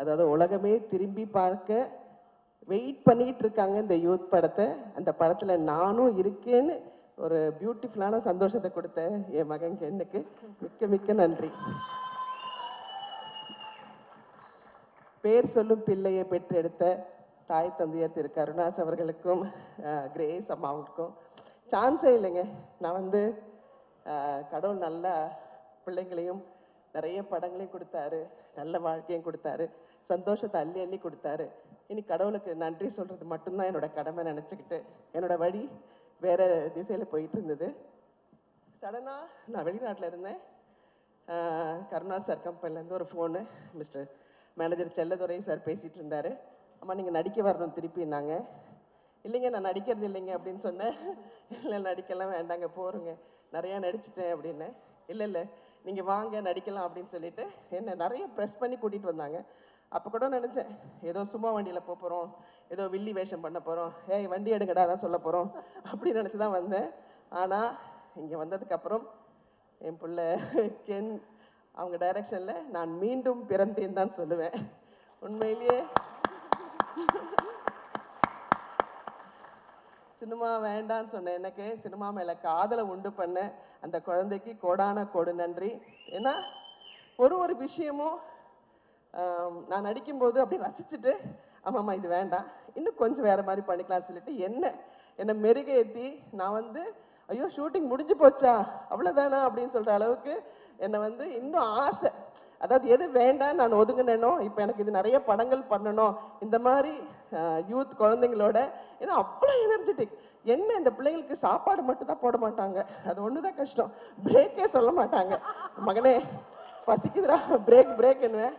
அதாவது உலகமே திரும்பி பார்க்க வெயிட் பண்ணிட்டு இருக்காங்க இந்த யூத் படத்தை. அந்த படத்தில் நானும் இருக்கேன்னு ஒரு பியூட்டிஃபுல்லான சந்தோஷத்தை கொடுத்த என் மகன் கென்னுக்கு மிக்க மிக்க நன்றி. பேர் சொல்லும் பிள்ளையை பெற்றெடுத்த தாய் தந்தையர் திரு கருணாஸ் அவர்களுக்கும் கிரேஸ் அம்மாவுக்கும் சான்ஸே இல்லைங்க. நான் வந்து கடவுள் நல்ல பிள்ளைங்களையும் நிறைய படங்களையும் கொடுத்தாரு, நல்ல வாழ்க்கையும் கொடுத்தாரு, சந்தோஷத்தை அள்ளி அள்ளி கொடுத்தாரு. இனி கடவுளுக்கு நன்றி சொல்கிறது மட்டும்தான் என்னோட கடமை நினச்சிக்கிட்டு என்னோட வழி வேற திசையில் போயிட்டு இருந்தது. சடனாக நான் வெளிநாட்டில் இருந்தேன். கருணாஸ் சார் கம்பெனிலேருந்து ஒரு phone, mister manager Selladurai sir பேசிகிட்டு இருந்தார். அம்மா நீங்கள் நடிக்க வரணும் திருப்பின்னாங்க. இல்லைங்க நான் நடிக்கிறது இல்லைங்க அப்படின்னு சொன்னேன். இல்லை நடிக்கலாம் வேண்டாங்க போகிறோங்க, நிறையா நடிச்சிட்டேன் அப்படின்னு. இல்லை நீங்கள் வாங்க நடிக்கலாம் அப்படின்னு சொல்லிட்டு என்னை நிறைய ப்ரெஸ் பண்ணி கூட்டிகிட்டு வந்தாங்க. அப்போ கூட நினச்சேன் ஏதோ சும்மா வண்டியில் போகிறோம், ஏதோ வில்லி வேஷம் பண்ண போகிறோம், ஏய் வண்டி எடுங்கடா தான் சொல்ல போகிறோம் அப்படின்னு நினச்சி தான் வந்தேன். ஆனால் இங்கே வந்ததுக்கப்புறம் என் பிள்ளை கென் அவங்க டைரக்ஷனில் நான் மீண்டும் பிறந்தேன் தான் சொல்லுவேன். உண்மையிலேயே சினிமா வேண்டான்னு சொன்னேன். எனக்கு சினிமா மேலே காதலை உண்டு பண்ண அந்த குழந்தைக்கு கோடான கோடு நன்றி. ஏன்னா ஒரு விஷயமும் நான் நடிக்கும்போது அப்படி ரசிச்சுட்டு ஆமாம்மா இது வேண்டாம், இன்னும் கொஞ்சம் வேறு மாதிரி பண்ணிக்கலாம்னு சொல்லிட்டு என்னை மெருகேற்றி நான் வந்து ஐயோ ஷூட்டிங் முடிஞ்சு போச்சா அவ்வளோதானா அப்படின்னு சொல்கிற அளவுக்கு என்னை வந்து இன்னும் ஆசை. அதாவது எது வேண்டாம் நான் ஒதுங்கினேனோ இப்போ எனக்கு இது நிறைய படங்கள் பண்ணணும் இந்த மாதிரி யூத் குழந்தைங்களோட. ஏன்னா அவ்வளோ எனர்ஜெட்டிக். என்ன இந்த பிள்ளைங்களுக்கு சாப்பாடு மட்டும் தான் போட மாட்டாங்க, அது ஒன்று தான் கஷ்டம். பிரேக்கே சொல்ல மாட்டாங்க. மகனே பசிக்குதுரா பிரேக் என்னவேன்,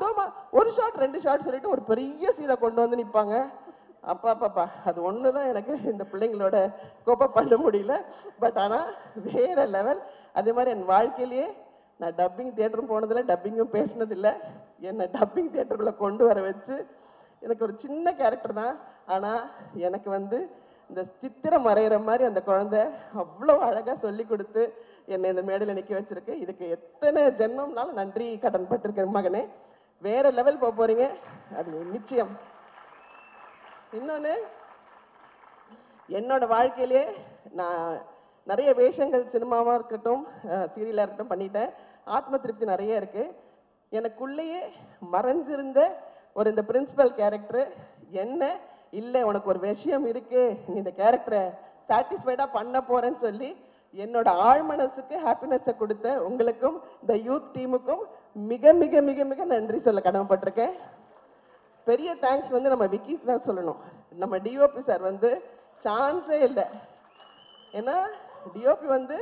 தோமா ஒரு ஷாட் 2 ஷாட் சொல்லிட்டு ஒரு பெரிய சீனை கொண்டு வந்து நிற்பாங்க. அப்பாப்பாப்பா அது ஒன்று தான் எனக்கு இந்த பிள்ளைங்களோட கோப்ப பண்ண முடியல. பட் ஆனால் வேற லெவல். அதே மாதிரி என் வாழ்க்கையிலேயே நான் டப்பிங் தியேட்டரும் போனதில்லை, டப்பிங்கும் பேசினதில்லை. என்னை டப்பிங் தியேட்டருக்குள்ளே கொண்டு வர வச்சு எனக்கு ஒரு சின்ன கேரக்டர் தான், ஆனால் எனக்கு வந்து இந்த சித்திரம் வரைகிற மாதிரி அந்த குழந்தை அவ்வளோ அழகாக சொல்லி கொடுத்து என்னை இந்த மேடையில் நிற்க வச்சிருக்கு. இதுக்கு எத்தனை ஜென்மம்னாலும் நன்றி கடன் பட்டிருக்கேன் மகனே. வேற லெவல் போக போகிறீங்க, அது நிச்சயம். இன்னொன்று, என்னோட வாழ்க்கையிலே நான் நிறைய வேஷங்கள் சினிமாவாக இருக்கட்டும் சீரியலாக இருக்கட்டும் பண்ணிட்டேன். ஆத்ம திருப்தி நிறைய இருக்குது. எனக்குள்ளேயே மறைஞ்சிருந்த ஒரு இந்த பிரின்சிபல் கேரக்டர் என்ன இல்லை உனக்கு ஒரு விஷயம் இருக்குது, நீ இந்த கேரக்டரை சாட்டிஸ்ஃபைடாக பண்ண போகிறேன்னு சொல்லி என்னோட ஆழ்மனசுக்கு ஹாப்பினஸை கொடுத்த உங்களுக்கும் இந்த யூத் டீமுக்கும் மிக மிக மிக மிக நன்றி சொல்ல கடமைப்பட்டிருக்கேன். பெரிய தேங்க்ஸ் வந்து நம்ம விக்கி தான் சொல்லணும். நம்ம டிஓபி சார் வந்து சான்ஸே இல்லை. ஏன்னா டிஓபி வந்து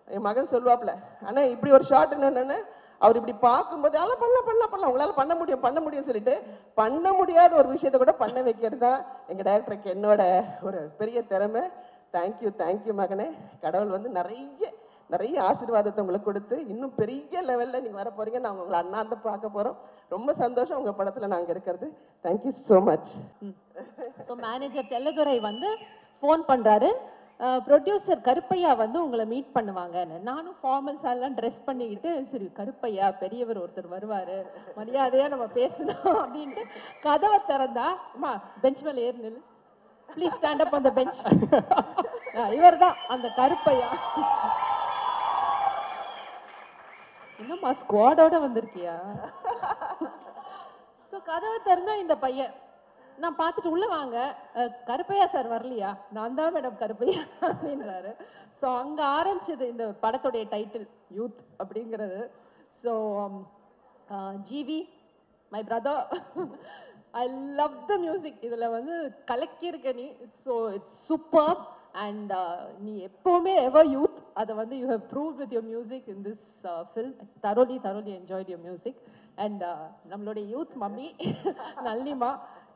என் மகன் சொல்லுவாப்ல, ஆனால் இப்படி ஒரு ஷார்ட் என்னென்னு அவர் இப்படி பார்க்கும்போது அதெல்லாம் பண்ணலாம் உங்களால் பண்ண முடியும் சொல்லிட்டு பண்ண முடியாத ஒரு விஷயத்த கூட பண்ண வைக்கிறது தான் எங்கள் டைரக்டருக்கு என்னோட ஒரு பெரிய திறமை. தேங்க்யூ மகனே. கடவுள் வந்து நிறைய ஆசீர்வாதத்தை உங்களுக்கு கொடுத்து இன்னும் பெரிய லெவலில் நீங்கள் வர போகிறீங்க. நான் உங்களை அண்ணாந்து பார்க்க போகிறோம். ரொம்ப சந்தோஷம் உங்கள் படத்தில் நாங்கள் இருக்கிறது. Thank you so much. So manager Chelladurai வந்து ஃபோன் பண்ணுறாரு, ப்ரொடியூசர் கருப்பையா வந்து உங்களை மீட் பண்ணுவாங்கன்னு. நானும் ஃபார்மல்ஸாலாம் ட்ரெஸ் பண்ணிக்கிட்டு சரி கருப்பையா பெரியவர் ஒருத்தர் வருவார், மரியாதையாக நம்ம பேசணும் அப்படின்ட்டு கதவை திறந்தா அம்மா பெஞ்ச் மேலே ஏறி நில்லு, please stand up on the bench. இவர் தான் அந்த கருப்பையா. என்னம்மா ஸ்குவாடோட வந்திருக்கியா? ஸோ கதவை திறந்தா இந்த பையன். நான் பார்த்துட்டு உள்ளே வாங்க, கருப்பையா சார் வரலையா? நான் தான் மேடம் கருப்பையா அப்படின்றாரு. ஸோ அங்கே ஆரம்பிச்சது இந்த படத்துடைய டைட்டில் யூத் அப்படிங்கிறது. So GV my brother, I love the music. இதில் வந்து கலக்கியிருக்க நீ. So it's super. அண்ட் நீ எப்போவுமே எவர் யூத், அதை வந்து you have proved with your music in this film. thoroughly enjoyed your music. And நம்மளுடைய யூத் மம்மி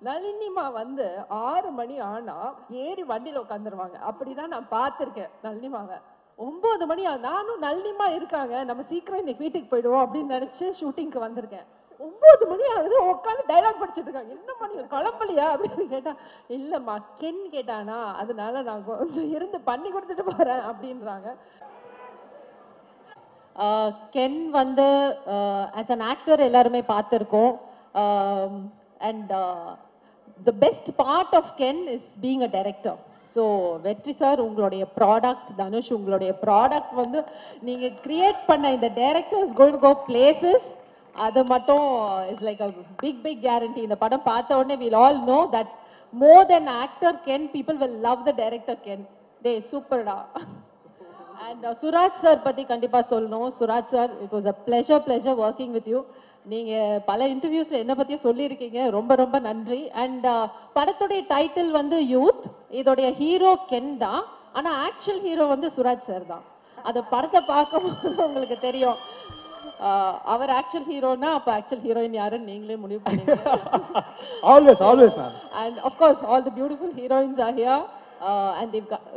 நளினிமா வந்து 6 மணி ஆனால் ஏறி வண்டியில் உட்காந்துருவாங்க. அப்படிதான் நான் பார்த்துருக்கேன் நளினிமாவை. 9 மணி நானும் நளினிமா இருக்காங்க, நம்ம சீக்கிரம் இன்னைக்கு வீட்டுக்கு போயிடுவோம் அப்படின்னு நினச்சி ஷூட்டிங்க்கு வந்திருக்கேன். 9 மணி ஆகுது, உட்காந்து டைலாக் படிச்சுட்டு இருக்காங்க. என்னம்மா நீங்க குழம்பலையா அப்படின்னு கேட்டா, இல்லைம்மா கென் கேட்டானா அதனால நான் கொஞ்சம் இருந்து பண்ணி கொடுத்துட்டு போறேன் அப்படின்றாங்க. கென் வந்து ஆஸ் அன் ஆக்டர் எல்லாருமே பார்த்துருக்கோம். And the best part of Ken is being a director. So வெற்றி சார் உங்களுடைய ப்ராடக்ட், தனுஷ் உங்களுடைய ப்ராடக்ட் வந்து நீங்கள் கிரியேட் பண்ண இந்த டைரக்டர்ஸ் கோயிங் கோ பிளேசஸ், அது மட்டும் is like a big guarantee. இந்த படம் பார்த்த உடனே will all know that more then actor Ken, people will love the director Ken. டே சூப்பர்டா. அண்ட் சுராஜ் சார் பற்றி கண்டிப்பாக சொல்லணும். Suraj sir, it was a pleasure working with you. நீங்கள் பல இன்டர்வியூஸில் என்னை பற்றியும் சொல்லியிருக்கீங்க, ரொம்ப நன்றி. அண்ட் படத்துடைய டைட்டில் வந்து யூத், இதோடைய ஹீரோ Ken தான், ஆனால் ஆக்சுவல் ஹீரோ வந்து சுராஜ் சார் தான். அந்த படத்தை பார்க்கும்போது உங்களுக்கு தெரியும் அவர் ஆக்சுவல் ஹீரோனா அப்போ ஆக்சுவல் ஹீரோயின் யாருன்னு நீங்களே முடிவு பண்ணீங்க. Always ma'am. And of course all the beautiful heroines are here. And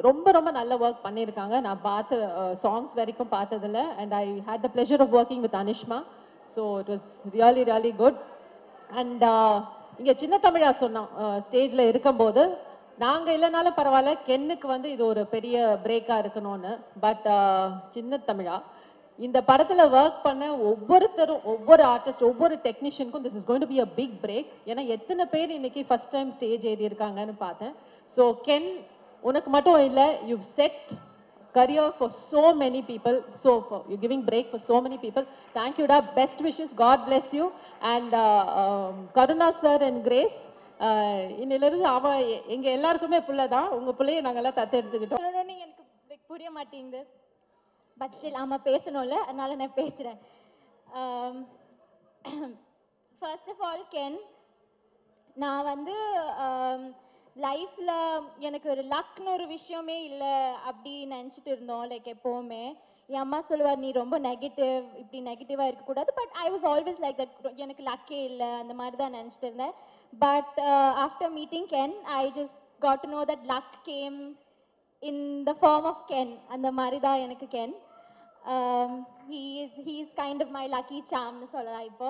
ரொம்ப நல்ல ஒர்க் பண்ணியிருக்காங்க. நான் பார்த்த சாங்ஸ் வரைக்கும் பார்த்ததில்ல. And I had the pleasure of working with Anishma. So it was really good. And இங்கே சின்ன தமிழா சொன்னோம் ஸ்டேஜில் இருக்கும்போது, நாங்கள் இல்லைனாலும் பரவாயில்ல, கென்னுக்கு வந்து இது ஒரு பெரிய பிரேக்காக இருக்கணும்னு. பட் சின்ன தமிழா இந்த படத்தில் ஒர்க் பண்ண ஒவ்வொருத்தரும், ஒவ்வொரு ஆர்டிஸ்ட், ஒவ்வொரு டெக்னீஷியனுக்கும் this is going to be a big break. ஏன்னா எத்தனை பேர் இன்னைக்கு ஃபர்ஸ்ட் டைம் ஸ்டேஜ் ஏறி இருக்காங்கன்னு பார்த்தேன். ஸோ கென், உனக்கு மட்டும் இல்லை, you said career for so many people, so for you giving break for so many people. Thank you da, best wishes, God bless you. And Karuna sir and Grace, இன்னிலிருந்து அவ எங்க எல்லாருக்குமே புள்ள தான், உங்க புள்ளையை நாங்கெல்லாம் தத்து எடுத்துக்கிட்டோம். எனக்கு புரிய மாட்டேங்குது, பட் ஸ்டில் ஆமா பேசணும்ல, அதனால நான் பேசுறேன். ஃபர்ஸ்ட் ஆஃப் ஆல் கென், நான் வந்து லைஃப்ல எனக்கு ஒரு லக்னு ஒரு விஷயமே இல்லை அப்படி நினச்சிட்டு இருந்தோம். லைக் எப்போவுமே என் அம்மா சொல்லுவார், நீ ரொம்ப நெகட்டிவ், இப்படி நெகட்டிவாக இருக்கக்கூடாது. But I was always like that, எனக்கு லக்கே இல்லை அந்த மாதிரி தான் நினச்சிட்டு இருந்தேன். But after meeting Ken, I just got to know that luck came in the form of Ken. அந்த மாதிரி தான் எனக்கு Ken. he is kind of my lucky charm னு சொல்லலாம் இப்போ.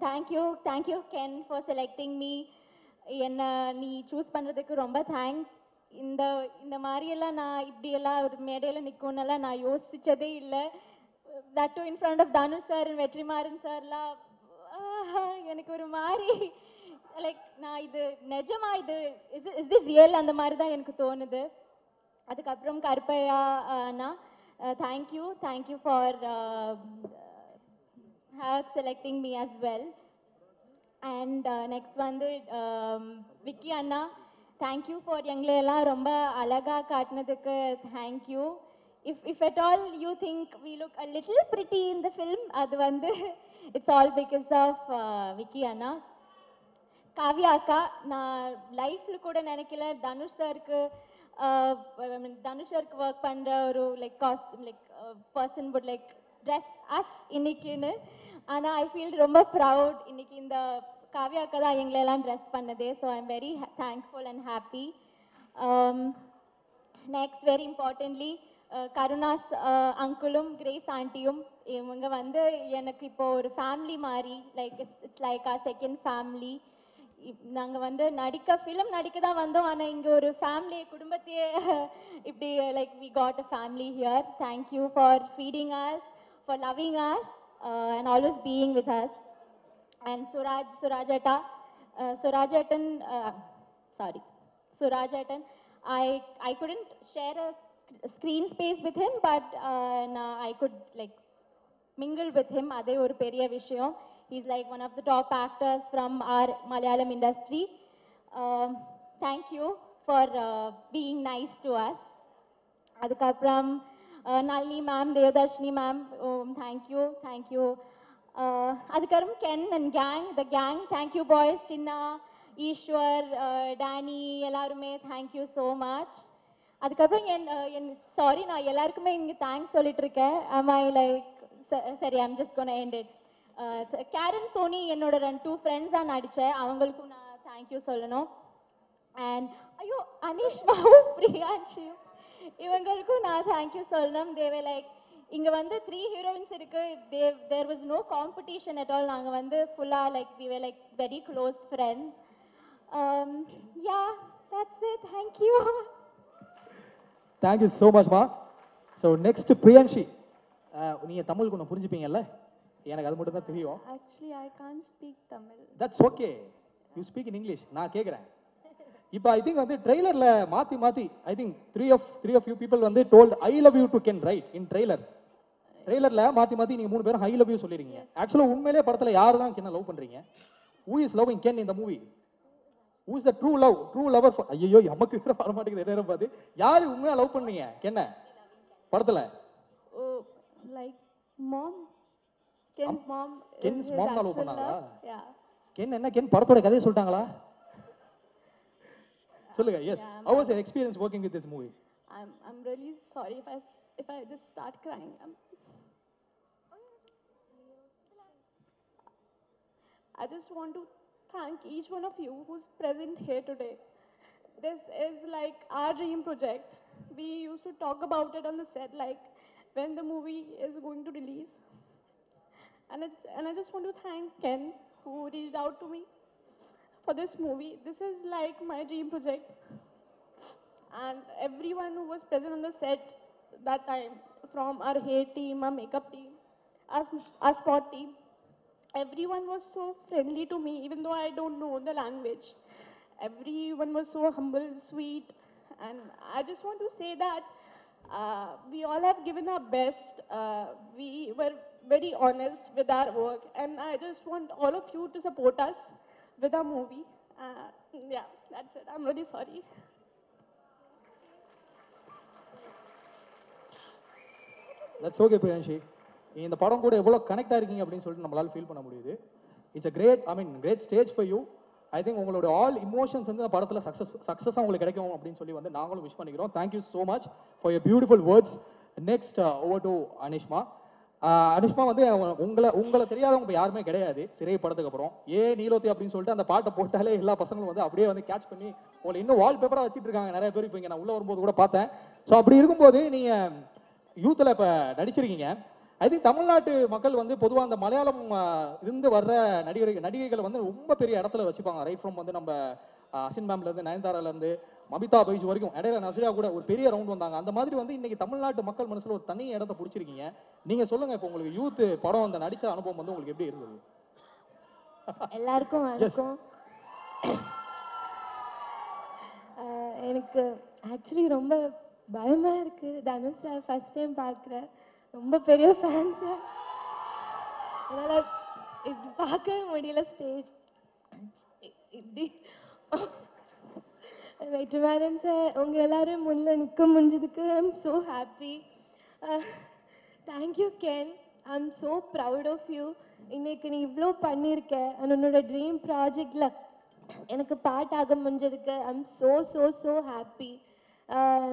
thank you Ken for selecting me. என்ன நீ சூஸ் பண்ணுறதுக்கு ரொம்ப தேங்க்ஸ். இந்த மாதிரியெல்லாம் நான் இப்படியெல்லாம் ஒரு மேடையில் நிற்கும்னெல்லாம் நான் யோசித்ததே இல்லை. That too in front of Dhanush sir and Vetrimaaran சார்லாம் எனக்கு ஒரு மாதிரி லைக், நான் இது நிஜமா, இது இஸ் தி ரியல், அந்த மாதிரி தான் எனக்கு தோணுது. அதுக்கப்புறம் கருப்பையா அண்ணா, thank you for selecting me as well. And next வந்து விக்கி அண்ணா, தேங்க்யூ ஃபார் எங்களையெல்லாம் ரொம்ப அழகாக காட்டினதுக்கு thank you. If at all you think we look a little pretty in the film, அது வந்து it's all because of Vicky அண்ணா. காவ்யா அக்கா, நான் லைஃப்பில் கூட நினைக்கல தனுஷ் சாருக்கு ஒர்க் பண்ணுற ஒரு like person would like dress as இன்னைக்குன்னு. ஆனால் ஐ ஃபீல் ரொம்ப ப்ரவுட், இன்னைக்கு இந்த காவ்யா அக்கா தான் எங்களெல்லாம் ட்ரெஸ் பண்ணதே. So I am very thankful and happy. Next very importantly Karunas அங்கிளும் கிரேஸ் ஆண்டியும், இவங்க வந்து எனக்கு இப்போ ஒரு ஃபேமிலி மாதிரி, like it's like our second family. நாங்கள் வந்து ஃபிலிம் நடிக்க தான் வந்தோம், ஆனால் இங்கே ஒரு ஃபேமிலி, குடும்பத்தையே இப்படி like we got a family here. Thank you for feeding us, for loving us, and always being with us. And Surajatan, I couldn't share a screen space with him, but I could like mingle with him. Adhe oru periya vishayam. He's like one of the top actors from our Malayalam industry. Thank you for being nice to us. Adukapram Nalini ma'am, Devadarshini ma'am, thank you. Adhikaram Ken and the gang, thank you boys, Chinna, Ishwar, Danny, எல்லாருமே thank you so much. அதுக்கப்புறம் sorry, நான் எல்லாருக்குமே இங்கே thanks சொல்லிட்டு இருக்கேன். am I like சரி, I'm just gonna end it. Karen Soni என்னோட 2 ஃப்ரெண்ட்ஸாக நடித்தேன், அவங்களுக்கும் நான் தேங்க்யூ சொல்லணும். அண்ட் ஐயோ அனிஷ்மாவும் பிரியான்ஷியும், இவங்களுக்கும் நான் தேங்க்யூ சொல்லணும். தேவை லைக் இங்கே வந்து 3 ஹீரோயின்ஸ் இருக்கு, there was no competition at all. நாங்கள் வந்து ஃபுல்லாக like we were like very close friends. Yeah, that's it. Thank you. Thank you so மச்மா. ஸோ நெக்ஸ்ட் பிரியான்ஷி, நீங்கள் தமிழுக்கு ஒன்று புரிஞ்சுப்பீங்கல்ல? எனக்கு அது மட்டும் தான் தெரியும். Actually, I can't speak Tamil. That's okay, you speak in English. நான் கேட்குறேன், இப்போ ஐ திங்க் வந்து ட்ரெய்லரில் மாற்றி மாற்றி I think three of you people வந்து told I love you to Ken, right? In ட்ரெய்லரில் மாற்றி நீங்கள் 3 பேரும் ஐ லவ் யூ சொல்லிருக்கீங்க. ஆக்சுவலாக உண்மையிலே படத்தில் யார் தான் கென்னை லவ் பண்ணுறீங்க? Who is loving Ken in the movie? Who is the true lover? ஐயோ நமக்கு வேற வர மாட்டேங்குது நேரம் பார்த்து. யார் உண்மையாக லவ் பண்ணீங்க கென்னை படத்தில்? Oh, like mom. Ken's mom. Ken's mom தான் லவ் பண்ணாங்களா? Yeah. கென் படத்தோட கதையை சொல்லிட்டாங்களா? சொல்லுங்க. Yes, how was your experience working with this movie? I'm really sorry if I just start crying. I just want to thank each one of you who's present here today. This is like our dream project. We used to talk about it on the set, like when the movie is going to release. And I just want to thank Ken who reached out to me for this movie. This is like my dream project. And everyone who was present on the set that time, from our hair team, our makeup team, our spot team, everyone was so friendly to me, even though I don't know the language. Everyone was so humble, sweet, and I just want to say that we all have given our best. We were very honest with our work, and I just want all of you to support us with our movie. Yeah, that's it. I'm really sorry. That's okay Priyanshi. இந்த படம் கூட எவ்வளோ connect ஆயிருக்கீங்க அப்படின்னு சொல்லிட்டு நம்மளால feel பண்ண முடியுது. It's great stage for you. I think உங்களோட ஆல் இமோஷன்ஸ் வந்து படத்தில் சக்ஸஸாக உங்களுக்கு கிடைக்கும் அப்படின்னு சொல்லி வந்து நாங்களும் விஷ் பண்ணிக்கிறோம். Thank you so much for your beautiful words. Next over to Anishma. Anishma வந்து உங்களை தெரியாதவங்க இப்போ யாருமே கிடையாது சிறை படத்துக்கு அப்புறம். நீலோத்தி அப்படின்னு சொல்லிட்டு அந்த பாட்டை போட்டாலே எல்லா பசங்களும் வந்து அப்படியே வந்து கேட்ச் பண்ணி உங்களை இன்னும் வால்பேப்பராக வச்சுட்டு இருக்காங்க நிறைய பேர். இப்போ இங்கே நான் உள்ளே வரும்போது கூட பார்த்தேன். ஸோ அப்படி இருக்கும்போது நீங்கள் யூத்தில் இப்போ நடிச்சிருக்கீங்க. ஐ திங்க் தமிழ்நாட்டு மக்கள் வந்து பொதுவாக அந்த மலையாளம் இருந்து வர்ற நடிகைகள் வந்து ரொம்ப பெரிய இடத்துல வச்சுப்பாங்க. ரைட் ஃப்ரம் வந்து நம்ம அசின் மேம்லேருந்து நயன்தாராலேருந்து மமிதா பைஜ் வரைக்கும், இடையில நஸ்ரியா கூட ஒரு பெரிய ரவுண்ட் வந்தாங்க. அந்த மாதிரி வந்து இன்னைக்கு தமிழ்நாட்டு மக்கள் மனசில் ஒரு தனி இடத்த பிடிச்சிருக்கீங்க. நீங்கள் சொல்லுங்கள், இப்போ உங்களுக்கு யூத் படம் அந்த நடித்த அனுபவம் வந்து உங்களுக்கு எப்படி இருந்தது? எல்லாருக்கும் வணக்கம். எனக்கு ஆக்சுவலி ரொம்ப பயமா இருக்கு. தனுஷ் சார் ஃபர்ஸ்ட் டைம் பார்க்குறேன். ரொம்ப பெரிய ஃபேன் சார். அதனால் இப்படி பார்க்கவே முடியல ஸ்டேஜ் இப்படி. வெற்றிமாறன் சார் உங்கள் எல்லாரும் முன்னில் நிற்க முடிஞ்சதுக்கு I am so happy. Thank you Ken. I am so proud of you. இன்னைக்கு நீ இவ்வளோ பண்ணியிருக்க. உன்னோட ட்ரீம் ப்ராஜெக்டில் எனக்கு பாட்டாக முடிஞ்சதுக்கு I am so so so happy.